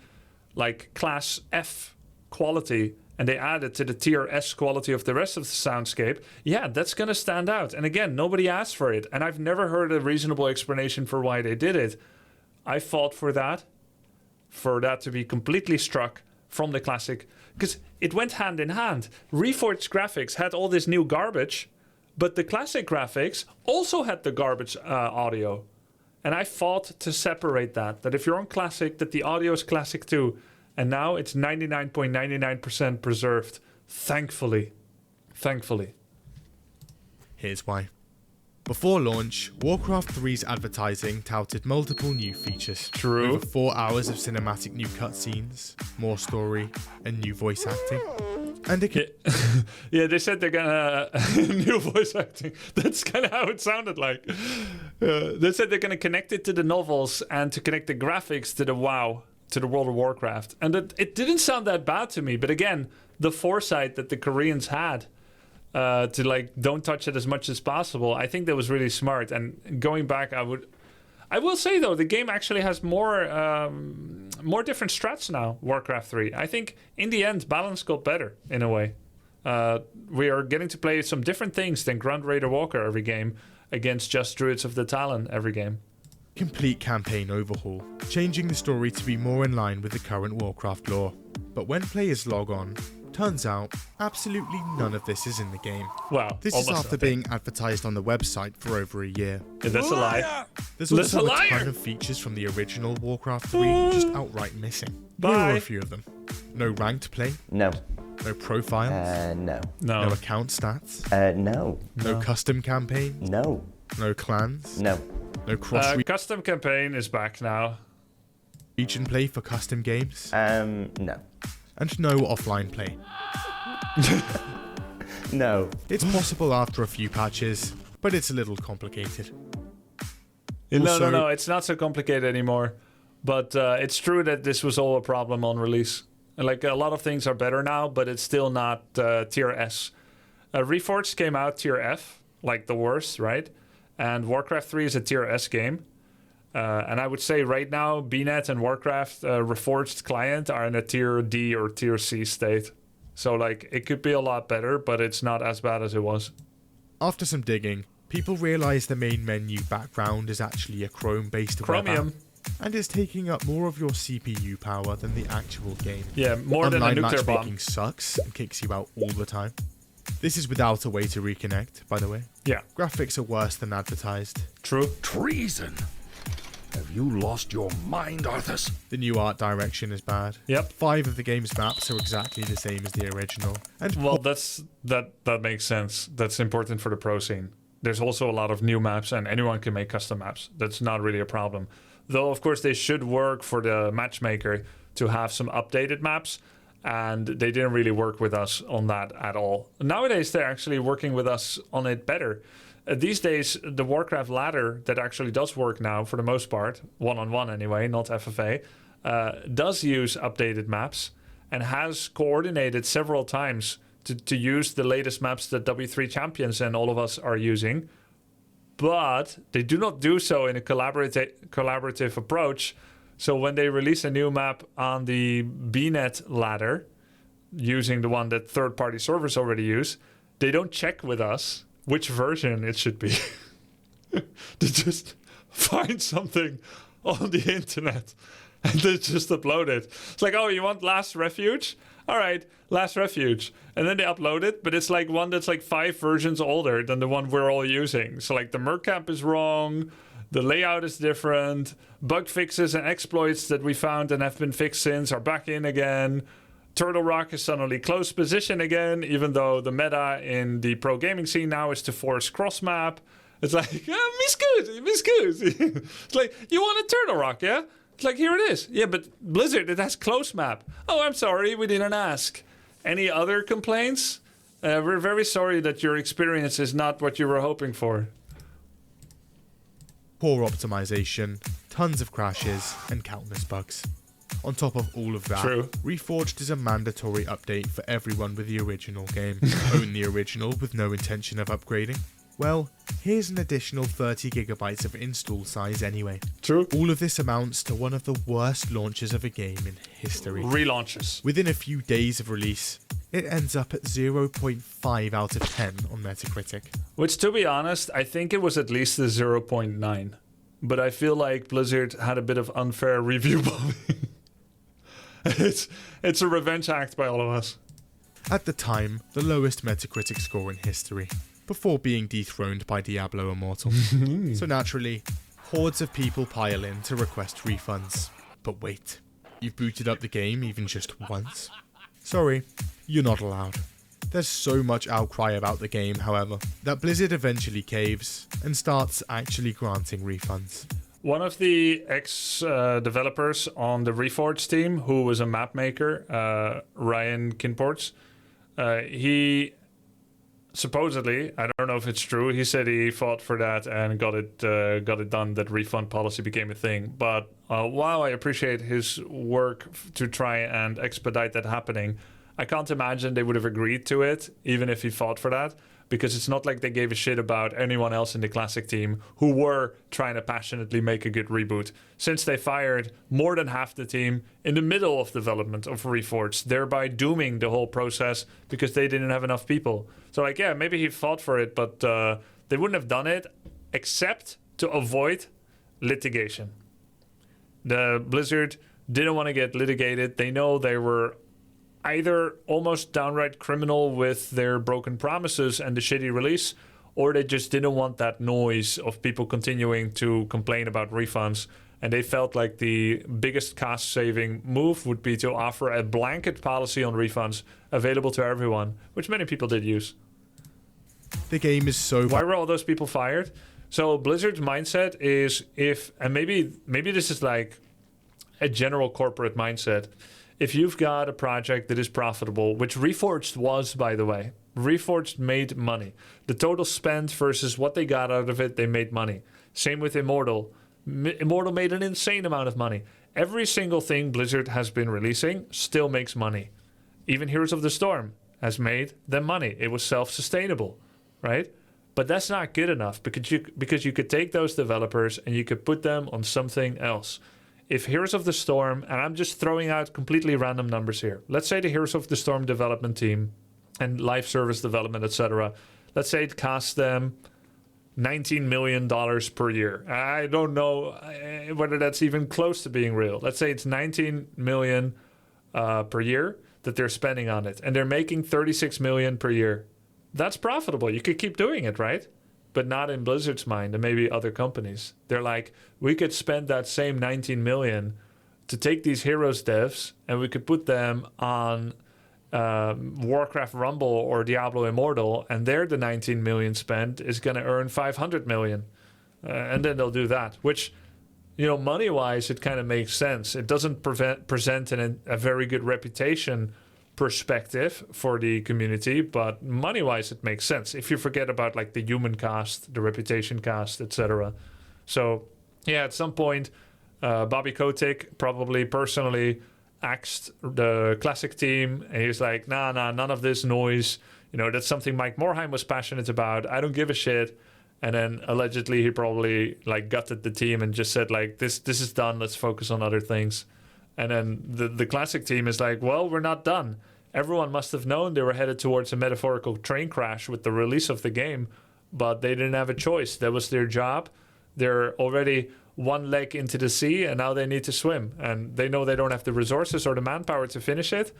like class F quality, and they add it to the tier S quality of the rest of the soundscape. Yeah, that's going to stand out. And again, nobody asked for it. And I've never heard a reasonable explanation for why they did it. I fought for that to be completely struck from the classic, because it went hand in hand. Reforged graphics had all this new garbage, but the classic graphics also had the garbage audio. And I fought to separate that if you're on Classic, that the audio is Classic too. And now it's 99.99% preserved. Thankfully. Here's why. Before launch, Warcraft 3's advertising touted multiple new features. True. Over 4 hours of cinematic new cutscenes, more story, and new voice acting. And yeah, they said they're gonna new voice acting. That's kind of how it sounded like. They said they're gonna connect it to the novels and to connect the graphics to the WoW, to the World of Warcraft. And it didn't sound that bad to me. But again, the foresight that the Koreans had to like don't touch it as much as possible, I think that was really smart. And going back, I will say though, the game actually has more different strats now. Warcraft 3. I think in the end, balance got better in a way. We are getting to play some different things than Grunt Raider Walker every game against just Druids of the Talon every game. Complete campaign overhaul, changing the story to be more in line with the current Warcraft lore. But when players log on, turns out absolutely none of this is in the game. Wow. This is after being advertised on the website for over a year. Yeah, that's a lie. There's also a ton of features from the original Warcraft 3 just outright missing. Here are a few of them. No ranked play. No. No profiles. No. No account stats. No. No custom campaign. No. No clans. No. No cross. Custom campaign is back now. Region play for custom games. No. And no offline play. No. It's possible after a few patches, but it's a little complicated. No, it's not so complicated anymore. But it's true that this was all a problem on release. Like, a lot of things are better now, but it's still not tier S. Reforged came out tier F, like the worst, right? And Warcraft 3 is a tier S game. And I would say right now, BNet and Warcraft Reforged client are in a tier D or tier C state. So, like, it could be a lot better, but it's not as bad as it was. After some digging, people realize the main menu background is actually a Chrome-based Chromium. web app, and is taking up more of your CPU power than the actual game. Yeah, more than a Online nuclear bomb. matchmaking sucks and kicks you out all the time. This is without a way to reconnect, by the way. Yeah. Graphics are worse than advertised. True. Treason! Have you lost your mind, Arthas? The new art direction is bad. Yep. 5 of the game's maps are exactly the same as the original. And well, that makes sense. That's important for the pro scene. There's also a lot of new maps, and anyone can make custom maps. That's not really a problem. Though, of course, they should work for the matchmaker to have some updated maps, and they didn't really work with us on that at all. Nowadays, they're actually working with us on it better. These days, the Warcraft ladder that actually does work now, for the most part, one-on-one anyway, not FFA, does use updated maps and has coordinated several times to use the latest maps that W3 Champions and all of us are using. But they do not do so in a collaborative approach. So when they release a new map on the BNet ladder, using the one that third-party servers already use, they don't check with us which version it should be. They just find something on the internet and they just upload it. It's like, oh, you want Last Refuge? All right, Last Refuge. And then they upload it, but it's like one that's like 5 versions older than the one we're all using. So like the mercap is wrong, the layout is different, bug fixes and exploits that we found and have been fixed since are back in again. Turtle Rock is suddenly close position again, even though the meta in the pro gaming scene now is to force cross map. It's like, miscues. It's like, you want a Turtle Rock, yeah? It's like, here it is. Yeah, but Blizzard, it has close map. Oh, I'm sorry, we didn't ask. Any other complaints? We're very sorry that your experience is not what you were hoping for. Poor optimization, tons of crashes, and countless bugs. On top of all of that, True. Reforged is a mandatory update for everyone with the original game. Own the original with no intention of upgrading? Well, here's an additional 30 gigabytes of install size anyway. True. All of this amounts to one of the worst launches of a game in history. Relaunches. Within a few days of release, it ends up at 0.5 out of 10 on Metacritic. Which, to be honest, I think it was at least a 0.9. But I feel like Blizzard had a bit of unfair review bombing. It's a revenge act by all of us. At the time, the lowest Metacritic score in history, before being dethroned by Diablo Immortal. So naturally, hordes of people pile in to request refunds. But wait, you've booted up the game even just once? Sorry, you're not allowed. There's so much outcry about the game, however, that Blizzard eventually caves and starts actually granting refunds. One of the ex-developers on the Reforged team, who was a map maker, Ryan Kinports, he supposedly, I don't know if it's true, he said he fought for that and got it done, that refund policy became a thing. But while I appreciate his work to try and expedite that happening, I can't imagine they would have agreed to it, even if he fought for that, because it's not like they gave a shit about anyone else in the Classic team who were trying to passionately make a good reboot, since they fired more than half the team in the middle of development of Reforged, thereby dooming the whole process because they didn't have enough people. So, like, yeah, maybe he fought for it, but they wouldn't have done it except to avoid litigation. The Blizzard didn't want to get litigated. They know they were either almost downright criminal with their broken promises and the shitty release, or they just didn't want that noise of people continuing to complain about refunds. And they felt like the biggest cost-saving move would be to offer a blanket policy on refunds available to everyone, which many people did use. The game is so... Why were all those people fired? So Blizzard's mindset is, and maybe this is like a general corporate mindset, if you've got a project that is profitable, which Reforged was, by the way, Reforged made money. The total spend versus what they got out of it, they made money. Same with Immortal. Immortal made an insane amount of money. Every single thing Blizzard has been releasing still makes money. Even Heroes of the Storm has made them money. It was self-sustainable, right? But that's not good enough because you could take those developers and you could put them on something else. If Heroes of the Storm, and I'm just throwing out completely random numbers here. Let's say the Heroes of the Storm development team and live service development, etc. Let's say it costs them $19 million per year. I don't know whether that's even close to being real. Let's say it's $19 million per year that they're spending on it, and they're making $36 million per year. That's profitable. You could keep doing it, right? But not in Blizzard's mind, and maybe other companies. They're like, we could spend that same 19 million to take these Heroes devs and we could put them on Warcraft Rumble or Diablo Immortal, and there the 19 million spent is going to earn 500 million. And then they'll do that, which, you know, money-wise, it kind of makes sense. It doesn't present a very good reputation perspective for the community, but money-wise it makes sense if you forget about like the human cost, the reputation cost, etc. So yeah, at some point Bobby Kotick probably personally axed the Classic team, and he's like, nah, none of this noise, you know, that's something Mike Morhaime was passionate about, I don't give a shit. And then allegedly he probably like gutted the team and just said like, this is done, let's focus on other things. And then the Classic team is like, well, we're not done. Everyone must have known they were headed towards a metaphorical train crash with the release of the game, but they didn't have a choice. That was their job. They're already one leg into the sea, and now they need to swim. And they know they don't have the resources or the manpower to finish it.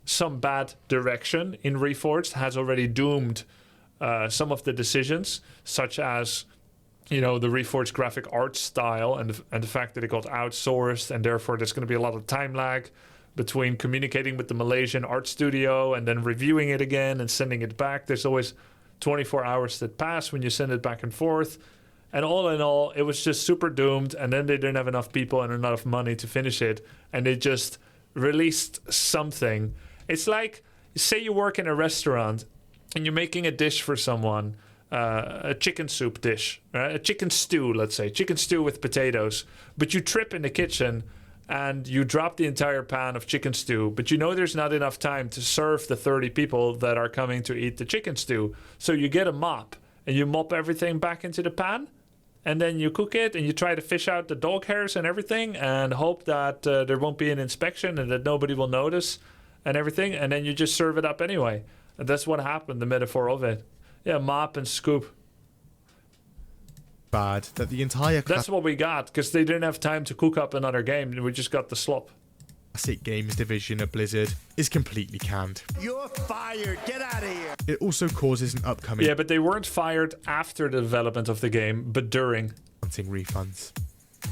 Some bad direction in Reforged has already doomed some of the decisions, such as, you know, the Reforged graphic art style and the fact that it got outsourced, and therefore there's going to be a lot of time lag between communicating with the Malaysian art studio and then reviewing it again and sending it back. There's always 24 hours that pass when you send it back and forth. And all in all, it was just super doomed, and then they didn't have enough people and enough money to finish it, and they just released something. It's like, say you work in a restaurant and you're making a dish for someone, a chicken soup dish, right? A chicken stew, let's say, chicken stew with potatoes, but you trip in the kitchen and you drop the entire pan of chicken stew, but you know there's not enough time to serve the 30 people that are coming to eat the chicken stew. So you get a mop and you mop everything back into the pan, and then you cook it and you try to fish out the dog hairs and everything and hope that there won't be an inspection and that nobody will notice and everything, and then you just serve it up anyway. And that's what happened, the metaphor of it. Yeah, mop and scoop. Bad that the entire That's what we got, because they didn't have time to cook up another game, and we just got the slop. Classic Games division of Blizzard is completely canned. You're fired. Get out of here. It also causes an upcoming... Yeah, but they weren't fired after the development of the game, but during. refunds.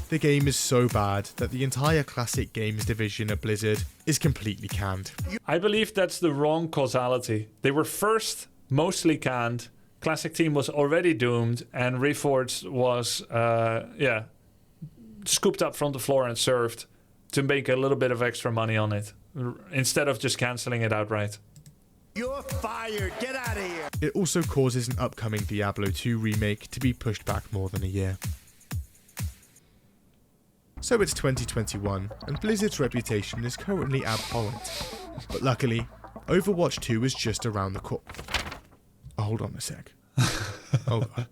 The game is so bad that the entire Classic Games division at Blizzard is completely canned. I believe that's the wrong causality. They were first mostly canned, Classic team was already doomed, and Reforged was, scooped up from the floor and served to make a little bit of extra money on it, instead of just cancelling it outright. You're fired. Get out of here. It also causes an upcoming Diablo II remake to be pushed back more than a year. So it's 2021, and Blizzard's reputation is currently abhorrent. But luckily, Overwatch 2 is just around the corner. Hold on a sec. Hold on.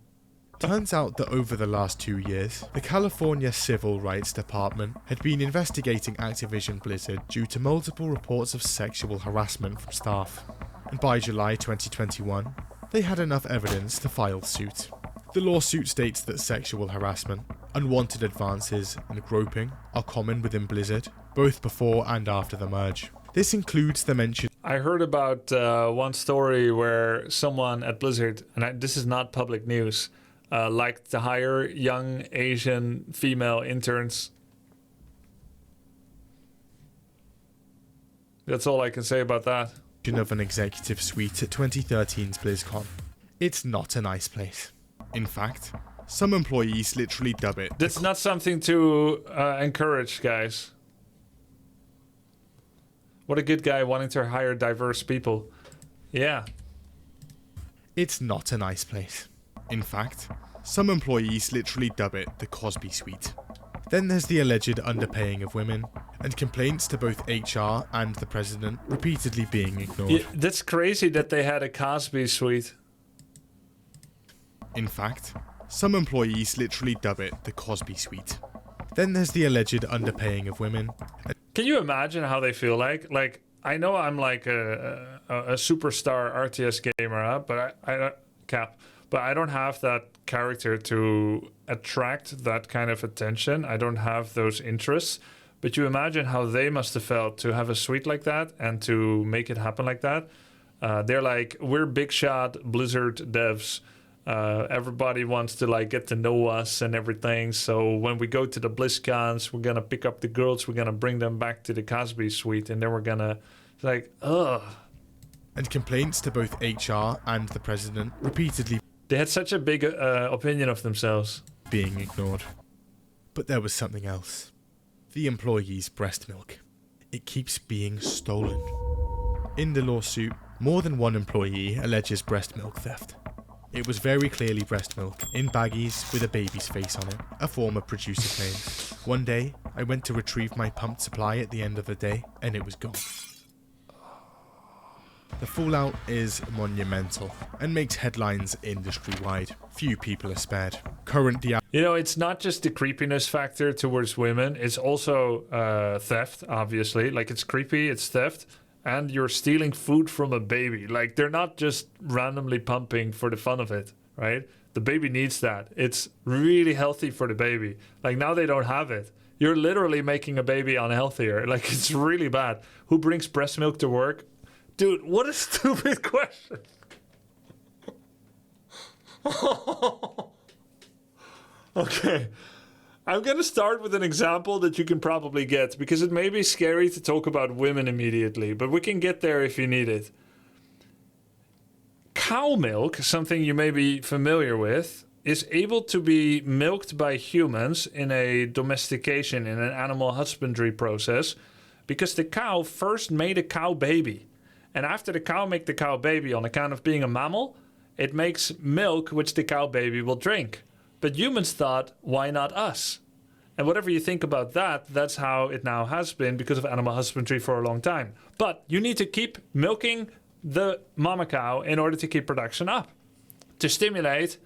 Turns out that over the last 2 years, the California Civil Rights Department had been investigating Activision Blizzard due to multiple reports of sexual harassment from staff. And by July 2021, they had enough evidence to file suit. The lawsuit states that sexual harassment, unwanted advances, and groping are common within Blizzard, both before and after the merge. This includes the mention. I heard about one story where someone at Blizzard, and this is not public news, liked to hire young Asian female interns. That's all I can say about that. Of an executive suite at 2013's BlizzCon. It's not a nice place. In fact, some employees literally dub it. That's not something to encourage, guys. What a good guy wanting to hire diverse people. Yeah. It's not a nice place. In fact, some employees literally dub it the Cosby Suite. Then there's the alleged underpaying of women, and complaints to both HR and the president repeatedly being ignored. Yeah, that's crazy that they had a Cosby Suite. In fact, some employees literally dub it the Cosby Suite. Then there's the alleged underpaying of women. Can you imagine how they feel like? Like, I know I'm like a superstar RTS gamer, but I don't have that character to attract that kind of attention. I don't have those interests. But you imagine how they must have felt to have a suite like that and to make it happen like that. They're like, we're big shot Blizzard devs. Everybody wants to like get to know us and everything. So when we go to the BlizzCons, we're gonna pick up the girls. We're gonna bring them back to the Cosby Suite, and then we're gonna like, ugh. And complaints to both HR and the president repeatedly. They had such a big opinion of themselves. Being ignored. But there was something else. The employees' breast milk. It keeps being stolen. In the lawsuit, more than one employee alleges breast milk theft. It was very clearly breast milk, in baggies with a baby's face on it, a former producer claims. One day, I went to retrieve my pumped supply at the end of the day, and it was gone. The fallout is monumental, and makes headlines industry-wide. Few people are spared. Current Diablo. You know, it's not just the creepiness factor towards women, it's also theft, obviously. Like, it's creepy, it's theft. And you're stealing food from a baby. Like, they're not just randomly pumping for the fun of it, right? The baby needs that. It's really healthy for the baby. Like, now they don't have it. You're literally making a baby unhealthier. Like, it's really bad. Who brings breast milk to work? Dude, what a stupid question. Okay. I'm going to start with an example that you can probably get, because it may be scary to talk about women immediately, but we can get there if you need it. Cow milk, something you may be familiar with, is able to be milked by humans in a domestication, in an animal husbandry process, because the cow first made a cow baby. And after the cow made the cow baby, on account of being a mammal, it makes milk which the cow baby will drink. But humans thought, why not us? And whatever you think about that, that's how it now has been because of animal husbandry for a long time. But you need to keep milking the mama cow in order to keep production up, to stimulate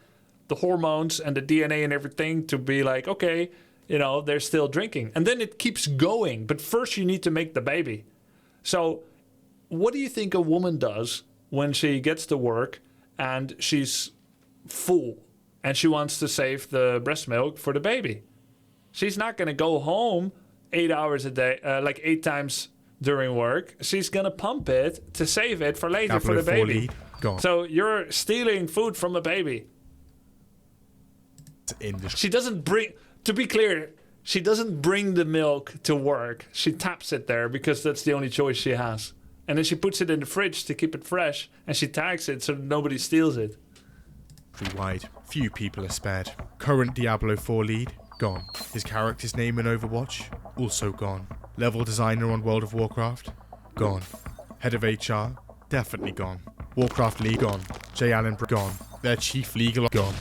the hormones and the DNA and everything to be like, okay, you know, they're still drinking. And then it keeps going. But first you need to make the baby. So what do you think a woman does when she gets to work and she's full and she wants to save the breast milk for the baby? She's not going to go home 8 hours a day, like 8 times during work. She's going to pump it to save it for later for the baby. So you're stealing food from a baby. industry. She doesn't bring, to be clear, she doesn't bring the milk to work. She taps it there because that's the only choice she has. And then she puts it in the fridge to keep it fresh, and she tags it so nobody steals it. Wide, few people are spared. Current Diablo IV lead, gone. His character's name in Overwatch, also gone. Level designer on World of Warcraft, gone. Head of HR, definitely gone. Warcraft League, gone. J. Allen, gone. Their chief legal, gone.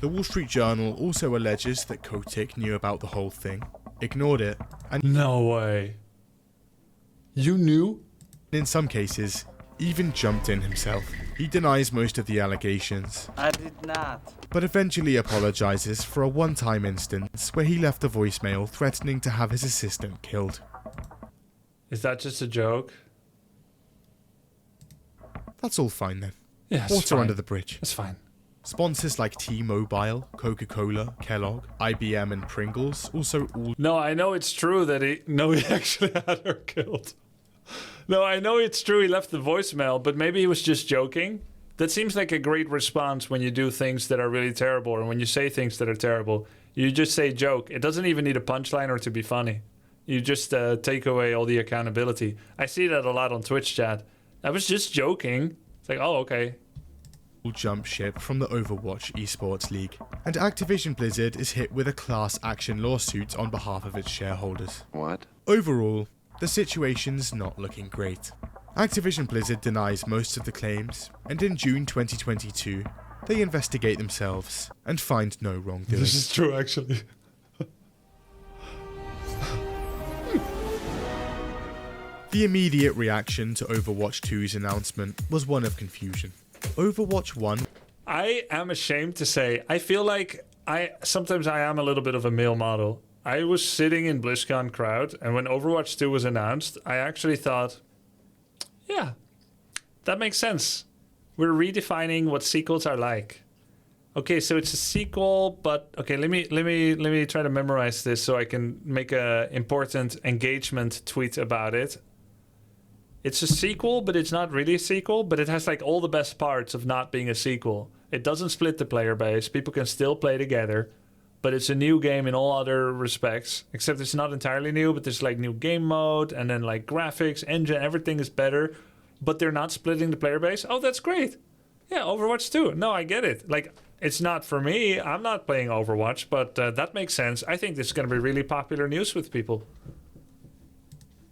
The Wall Street Journal also alleges that Kotick knew about the whole thing, ignored it, and no way. You knew? In some cases, even jumped in himself. He denies most of the allegations. I did not. But eventually apologizes for a one-time instance where he left a voicemail threatening to have his assistant killed. Is that just a joke? That's all fine then. Yeah, Water under the bridge. That's fine. Sponsors like T-Mobile, Coca-Cola, Kellogg, IBM and Pringles also all... No, I know it's true that he actually had her killed. No, I know it's true he left the voicemail, but maybe he was just joking. That seems like a great response when you do things that are really terrible, or when you say things that are terrible. You just say joke. It doesn't even need a punchline or to be funny. You just take away all the accountability. I see that a lot on Twitch chat. I was just joking. It's like, oh, okay. Jump ship from the Overwatch esports league. And Activision Blizzard is hit with a class action lawsuit on behalf of its shareholders. What? Overall, the situation's not looking great. Activision Blizzard denies most of the claims, and in June 2022, they investigate themselves and find no wrongdoing. This is true, actually. The immediate reaction to Overwatch 2's announcement was one of confusion. Overwatch 1... I am ashamed to say, I feel like sometimes I am a little bit of a male model. I was sitting in BlizzCon crowd, and when Overwatch 2 was announced, I actually thought, yeah, that makes sense. We're redefining what sequels are like. Okay, so it's a sequel, but okay, let me try to memorize this so I can make a important engagement tweet about it. It's a sequel, but it's not really a sequel, but it has like all the best parts of not being a sequel. It doesn't split the player base. People can still play together. But it's a new game in all other respects, except it's not entirely new, but there's like new game mode and then like graphics, engine, everything is better, but they're not splitting the player base. Oh, that's great. Yeah, Overwatch 2. No, I get it. Like, it's not for me. I'm not playing Overwatch, but that makes sense. I think this is going to be really popular news with people.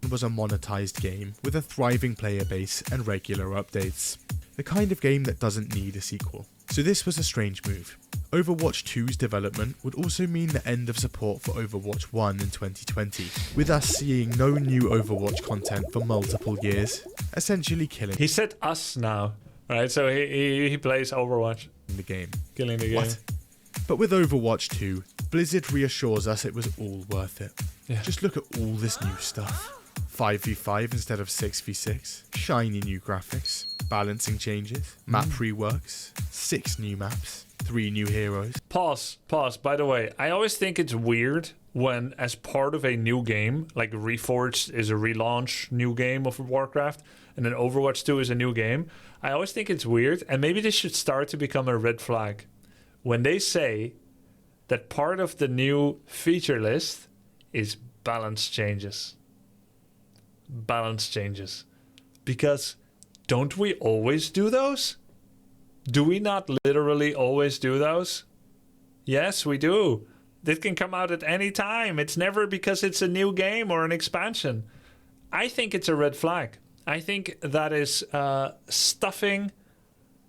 It was a monetized game with a thriving player base and regular updates. The kind of game that doesn't need a sequel. So this was a strange move. Overwatch 2's development would also mean the end of support for Overwatch 1 in 2020, with us seeing no new Overwatch content for multiple years, essentially killing... He said us now, right? So he plays Overwatch. ...the game. Killing the game. What? But with Overwatch 2, Blizzard reassures us it was all worth it. Yeah. Just look at all this new stuff. 5v5 instead of 6v6, shiny new graphics, balancing changes, map reworks, 6 new maps, 3 new heroes. Pause. By the way, I always think it's weird when, as part of a new game, like Reforged is a relaunch new game of Warcraft, and then Overwatch 2 is a new game. I always think it's weird, and maybe this should start to become a red flag. When they say that part of the new feature list is balance changes. Balance changes. Because don't we always do those? Do we not literally always do those? Yes, we do. It can come out at any time. It's never because it's a new game or an expansion. I think it's a red flag. I think that is stuffing.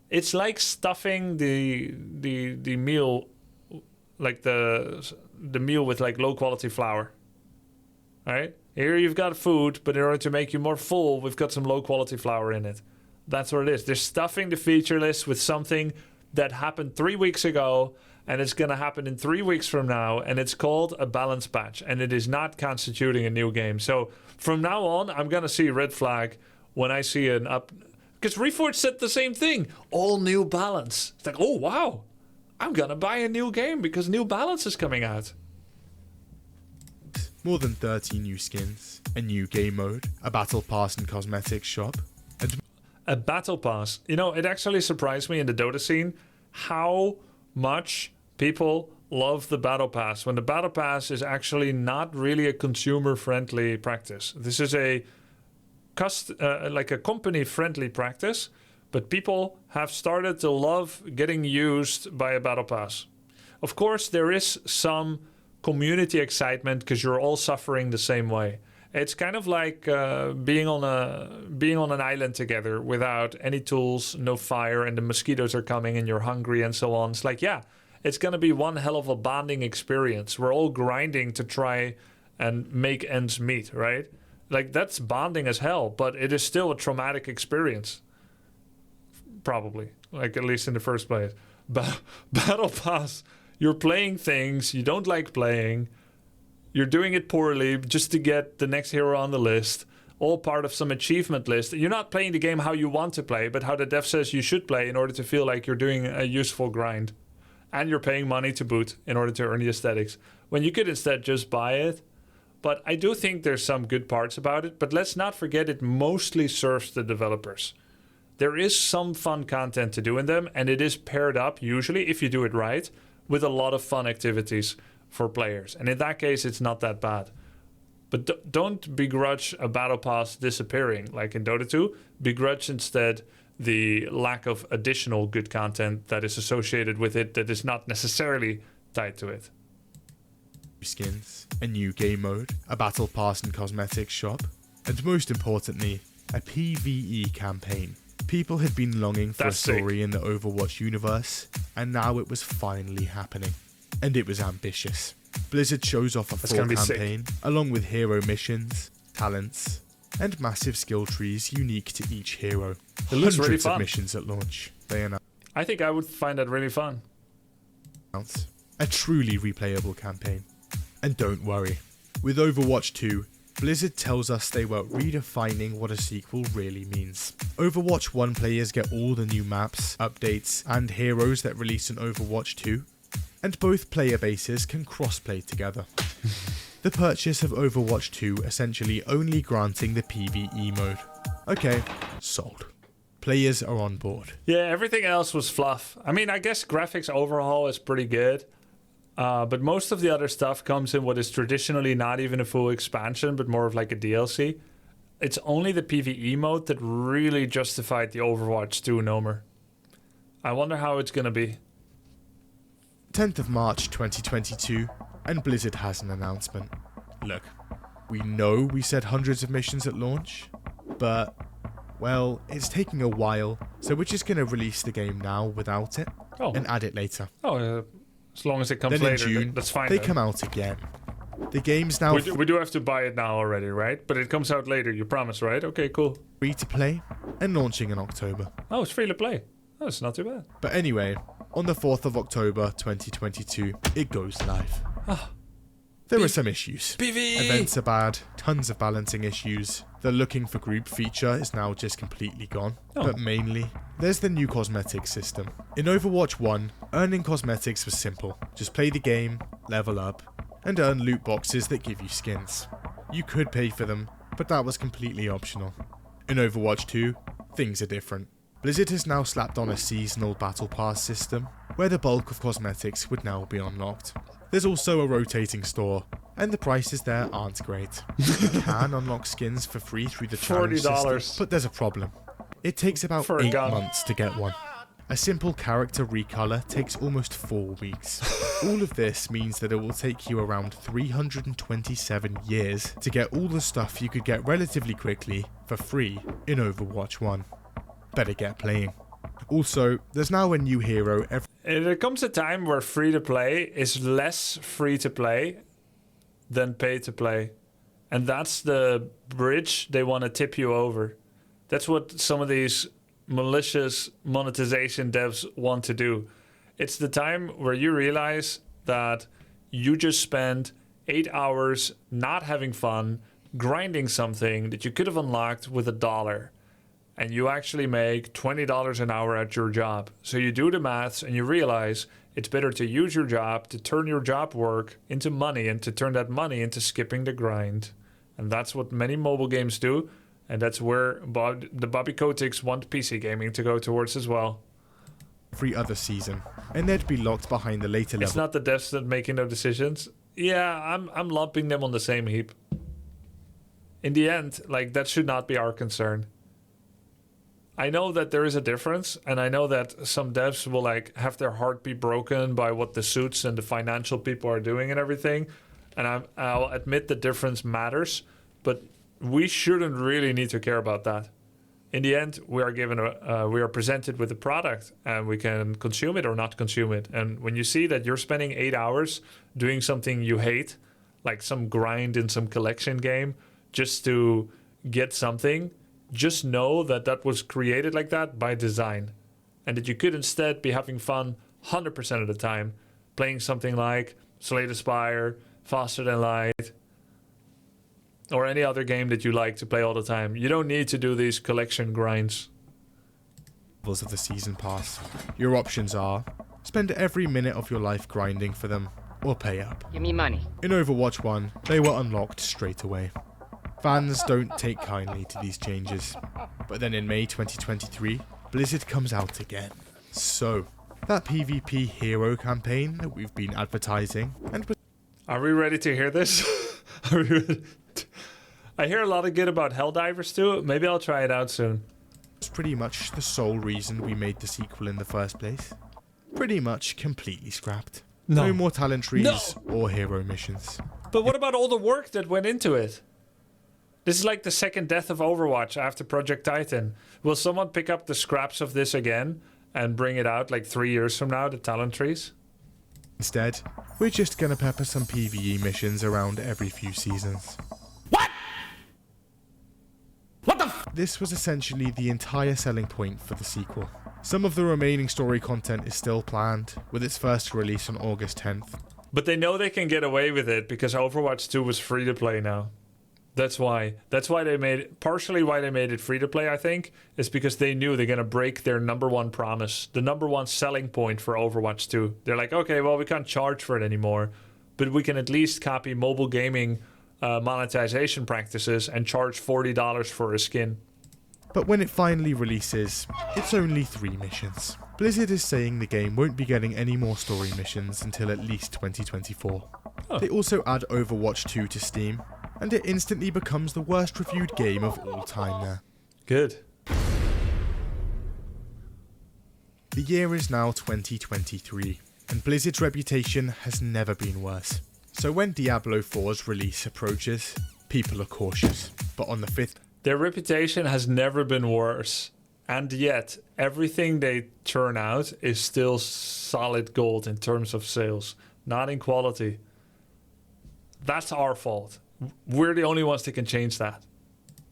It's like stuffing the meal, like the meal with like low quality flour. All right? Here you've got food, but in order to make you more full, we've got some low quality flour in it. That's what it is. They're stuffing the feature list with something that happened 3 weeks ago, and it's going to happen in 3 weeks from now, and it's called a balance patch, and it is not constituting a new game. So from now on, I'm going to see a red flag when I see an up... Because Reforged said the same thing. All new balance. It's like, oh, wow. I'm going to buy a new game because new balance is coming out. More than 30 new skins, a new game mode, a battle pass and cosmetics shop, and... A battle pass. You know, it actually surprised me in the Dota scene how much People love the battle pass when the battle pass is actually not really a consumer-friendly practice. This is a company-friendly practice, but people have started to love getting used by a battle pass. Of course, there is some community excitement because you're all suffering the same way. It's kind of like being on an island together without any tools, no fire, and the mosquitoes are coming and you're hungry and so on. It's like, yeah, it's going to be one hell of a bonding experience. We're all grinding to try and make ends meet, right? Like, that's bonding as hell, but it is still a traumatic experience. Probably, like, at least in the first place. Battle Pass, you're playing things you don't like playing. You're doing it poorly just to get the next hero on the list. All part of some achievement list. You're not playing the game how you want to play, but how the dev says you should play in order to feel like you're doing a useful grind. And you're paying money to boot in order to earn the aesthetics. When you could instead just buy it. But I do think there's some good parts about it. But let's not forget it mostly serves the developers. There is some fun content to do in them. And it is paired up, usually, if you do it right, with a lot of fun activities for players. And in that case, it's not that bad. But don't begrudge a battle pass disappearing like in Dota 2. Begrudge instead the lack of additional good content that is associated with it that is not necessarily tied to it. Skins, a new game mode, a battle pass and cosmetics shop, and most importantly, a PvE campaign. People had been longing for a story in the Overwatch universe, and now it was finally happening. And it was ambitious. Blizzard shows off a full campaign, along with hero missions, talents, and massive skill trees unique to each hero. It looks really Hundreds fun. of missions at launch. They announced I think I would find that really fun. a truly replayable campaign. And don't worry, with Overwatch 2, Blizzard tells us they were redefining what a sequel really means. Overwatch 1 players get all the new maps, updates, and heroes that release in Overwatch 2, and both player bases can cross-play together. The purchase of Overwatch 2 essentially only granting the PvE mode. Okay, sold. Players are on board. Yeah, everything else was fluff. I mean, I guess graphics overhaul is pretty good. But most of the other stuff comes in what is traditionally not even a full expansion, but more of like a DLC. It's only the PvE mode that really justified the Overwatch 2 Nomer. I wonder how it's going to be. 10th of March 2022, and Blizzard has an announcement. Look, we know we said hundreds of missions at launch, but, well, it's taking a while, so we're just going to release the game now without it, and add it later. As long as it comes then later, in June, that's fine. They come out again. The game's now we do have to buy it now already, right? But it comes out later, you promise, right? Okay, cool. free to play and launching in October. Oh, it's free to play. Oh, it's not too bad. But anyway, on the 4th of October 2022, it goes live. There are some issues. Events are bad, tons of balancing issues. The looking for group feature is now just completely gone. But mainly, there's the new cosmetics system. In Overwatch 1, earning cosmetics was simple. Just play the game, level up, and earn loot boxes that give you skins. You could pay for them, but that was completely optional. In Overwatch 2, things are different. Blizzard has now slapped on a seasonal battle pass system, where the bulk of cosmetics would now be unlocked. There's also a rotating store, and the prices there aren't great. You can unlock skins for free through the challenge $40. system, but there's a problem. It takes about 8 months to get one. A simple character recolor takes almost 4 weeks. All of this means that it will take you around 327 years to get all the stuff you could get relatively quickly for free in Overwatch 1. Better get playing. Also, there's now a new hero every... There comes a time where free to play is less free to play than pay to play. And that's the bridge they want to tip you over. That's what some of these malicious monetization devs want to do. It's the time where you realize that you just spent 8 hours not having fun, grinding something that you could have unlocked with $1. And you actually make $20 an hour at your job. So you do the maths and you realize it's better to use your job, to turn your job work into money, and to turn that money into skipping the grind. And that's what many mobile games do. And that's where the Bobby Kotick's want PC gaming to go towards as well. every other season, and they'd be locked behind the later level. It's not the devs that making their decisions. Yeah, I'm lumping them on the same heap. In the end, like, that should not be our concern. I know that there is a difference, and I know that some devs will like have their heart be broken by what the suits and the financial people are doing and everything. And I'll admit the difference matters, but we shouldn't really need to care about that. In the end, we are presented with a product, and we can consume it or not consume it. And when you see that you're spending 8 hours doing something you hate, like some grind in some collection game, just to get something, just know that that was created like that by design, and that you could instead be having fun 100% of the time, playing something like Slay the Spire, Faster Than Light, or any other game that you like to play all the time. You don't need to do these collection grinds. Of the season pass. Your options are spend every minute of your life grinding for them, or pay up. Give me money. In Overwatch 1, they were unlocked straight away. Fans don't take kindly to these changes. But then in May 2023, Blizzard comes out again. So, that PvP hero campaign that we've been advertising and... Are we ready to hear this? I hear a lot of good about Helldivers too. Maybe I'll try it out soon. It's pretty much the sole reason we made the sequel in the first place. Pretty much completely scrapped. No more talent trees or hero missions. But what about all the work that went into it? This is like the second death of Overwatch after Project Titan. Will someone pick up the scraps of this again and bring it out like 3 years from now, the talent trees? Instead, we're just gonna pepper some PvE missions around every few seasons. What? What the f? This was essentially the entire selling point for the sequel. Some of the remaining story content is still planned, with its first release on August 10th. But they know they can get away with it because Overwatch 2 was free to play now. That's why they made it, partially why they made it free to play, I think, is because they knew they're going to break their number one promise, the number one selling point for Overwatch 2. They're like, okay, well, we can't charge for it anymore, but we can at least copy mobile gaming monetization practices and charge $40 for a skin. But when it finally releases, it's only 3 missions. Blizzard is saying the game won't be getting any more story missions until at least 2024. Oh. They also add Overwatch 2 to Steam, and it instantly becomes the worst reviewed game of all time there. Good. The year is now 2023, and Blizzard's reputation has never been worse. So when Diablo 4's release approaches, people are cautious. But on the 5th... Their reputation has never been worse. And yet, everything they turn out is still solid gold in terms of sales, not in quality. That's our fault. We're the only ones that can change that.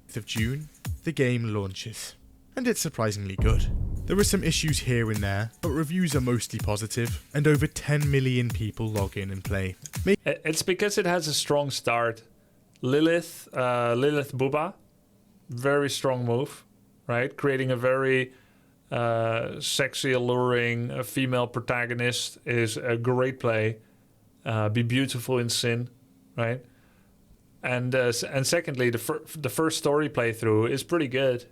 5th of June, the game launches. And it's surprisingly good. There are some issues here and there, but reviews are mostly positive, and over 10 million people log in and play. It's because it has a strong start. Lilith Booba, very strong move, right? Creating a very sexy, alluring female protagonist is a great play. Be beautiful in sin, right? And secondly, the first story playthrough is pretty good.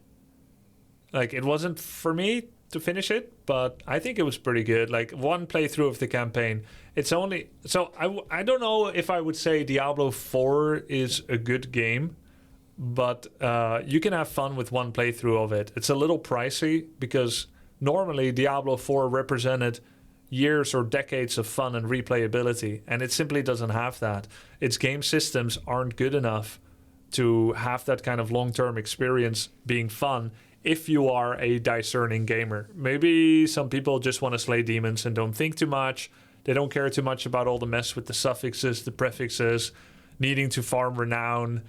Like, it wasn't for me to finish it, but I think it was pretty good. Like, one playthrough of the campaign. It's only... So, I don't know if I would say Diablo 4 is a good game, but you can have fun with one playthrough of it. It's a little pricey because normally Diablo 4 represented years or decades of fun and replayability, and it simply doesn't have that. Its game systems aren't good enough to have that kind of long-term experience being fun if you are a discerning gamer. Maybe some people just want to slay demons and don't think too much. They don't care too much about all the mess with the suffixes, the prefixes, needing to farm renown,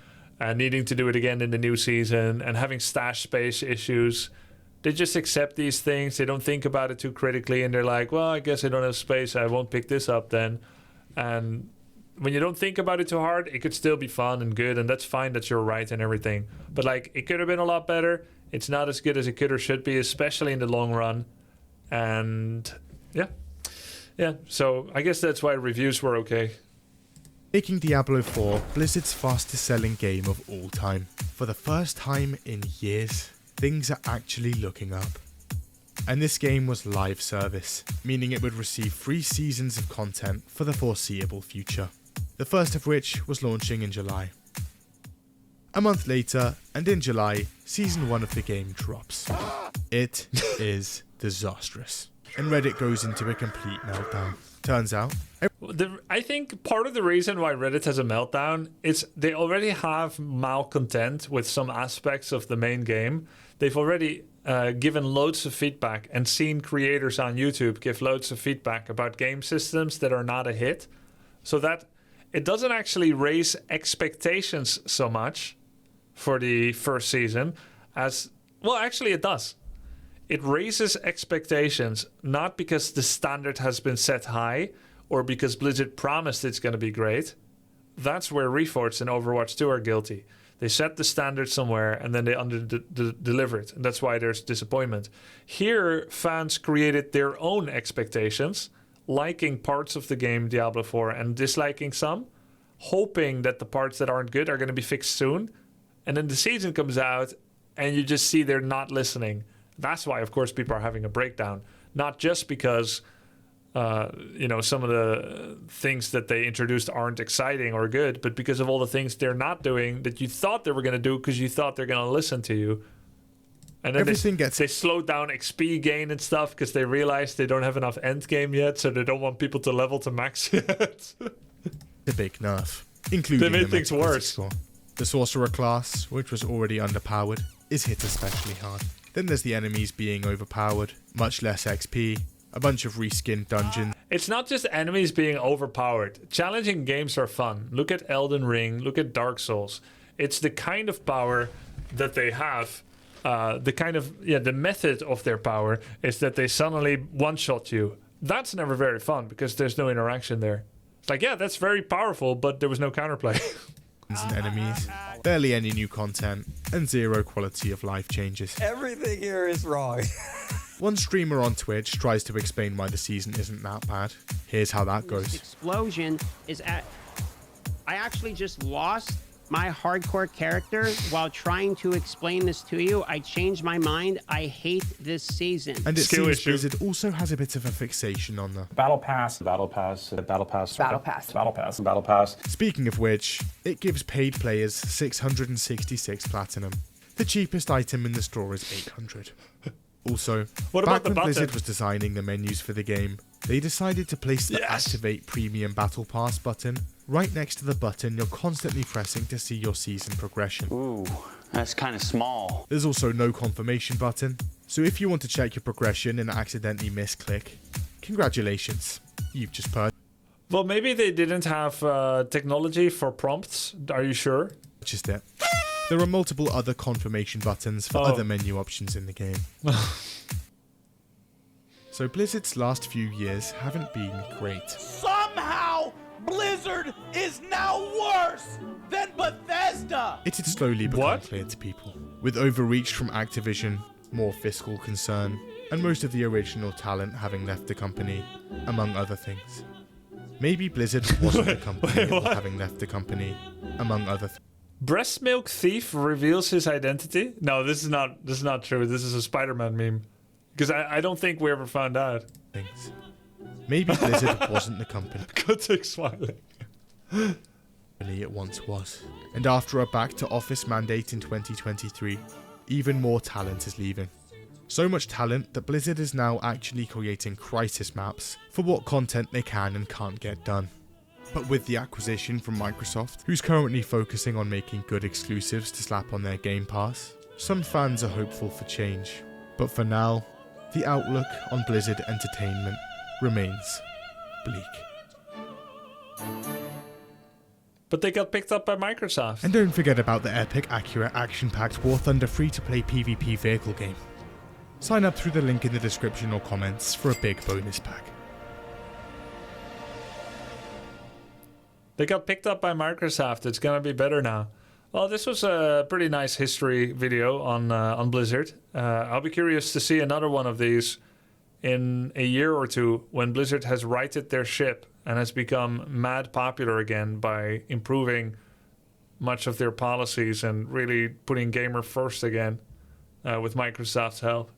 needing to do it again in the new season, and having stash space issues. They just accept these things. They don't think about it too critically, and they're like, well, I guess I don't have space. I won't pick this up then. And when you don't think about it too hard, it could still be fun and good, and that's fine. That's your right and everything. But, like, it could have been a lot better. It's not as good as it could or should be, especially in the long run. And, yeah. So I guess that's why reviews were okay. Making Diablo 4 Blizzard's fastest selling game of all time. For the first time in years, things are actually looking up. And this game was live service, meaning it would receive 3 seasons of content for the foreseeable future. The first of which was launching in July. A month later, and in July, Season 1 of the game drops. It is disastrous, and Reddit goes into a complete meltdown. Turns out... I think part of the reason why Reddit has a meltdown is they already have malcontent with some aspects of the main game. They've already given loads of feedback and seen creators on YouTube give loads of feedback about game systems that are not a hit. So that it doesn't actually raise expectations so much for the first season as... Well, actually it does. It raises expectations not because the standard has been set high or because Blizzard promised it's going to be great. That's where Reforged and Overwatch 2 are guilty. They set the standard somewhere and then they under-deliver it. And that's why there's disappointment. Here, fans created their own expectations, liking parts of the game Diablo IV and disliking some, hoping that the parts that aren't good are going to be fixed soon. And then the season comes out and you just see they're not listening. That's why, of course, people are having a breakdown. Not just because, some of the things that they introduced aren't exciting or good, but because of all the things they're not doing that you thought they were going to do because you thought they're going to listen to you. And then they slowed down XP gain and stuff because they realized they don't have enough end game yet, so they don't want people to level to max yet. The big nerf, including they made things worse. Score. The Sorcerer class, which was already underpowered, is hit especially hard. Then there's the enemies being overpowered, much less XP, a bunch of reskinned dungeons. It's not just enemies being overpowered. Challenging games are fun. Look at Elden Ring, look at Dark Souls. It's the kind of power that they have. The method of their power is that they suddenly one-shot you. That's never very fun because there's no interaction there. It's like, yeah, that's very powerful, but there was no counterplay. And enemies, barely any new content, and 0 quality of life changes. Everything here is wrong. One streamer on Twitch tries to explain why the season isn't that bad. Here's how that goes. Explosion is at... I actually just lost my hardcore character while trying to explain this to you. I changed my mind. I hate this season. And it seems Blizzard also has a bit of a fixation on the Battle Pass. Speaking of which, it gives paid players 666 platinum. The cheapest item in the store is 800. Also, back when Blizzard was designing the menus for the game, they decided to place the Activate Premium Battle Pass button right next to the button you're constantly pressing to see your season progression. Ooh, that's kind of small. There's also no confirmation button, so if you want to check your progression and accidentally misclick, congratulations, you've just purchased. Well, maybe they didn't have technology for prompts. Are you sure? Just it. There are multiple other confirmation buttons for other menu options in the game. So Blizzard's last few years haven't been great. Somehow, Blizzard is now worse than Bethesda! It had slowly become clear to people. With overreach from Activision, more fiscal concern, and most of the original talent having left the company, among other things. Maybe Blizzard wasn't the company or having left the company, among other things. Breast milk thief reveals his identity? No, this is not true. This is a Spider-Man meme. Because I don't think we ever found out. Things. Maybe Blizzard wasn't the company. Good smiling. It once was. And after a back-to-office mandate in 2023, even more talent is leaving. So much talent that Blizzard is now actually creating crisis maps for what content they can and can't get done. But with the acquisition from Microsoft, who's currently focusing on making good exclusives to slap on their Game Pass, some fans are hopeful for change. But for now, the outlook on Blizzard Entertainment remains bleak. But they got picked up by Microsoft. And don't forget about the epic, accurate, action-packed War Thunder free-to-play PvP vehicle game. Sign up through the link in the description or comments for a big bonus pack. They got picked up by Microsoft. It's gonna be better now. Well, this was a pretty nice history video on Blizzard. I'll be curious to see another one of these in a year or two when Blizzard has righted their ship and has become mad popular again by improving much of their policies and really putting gamer first again with Microsoft's help.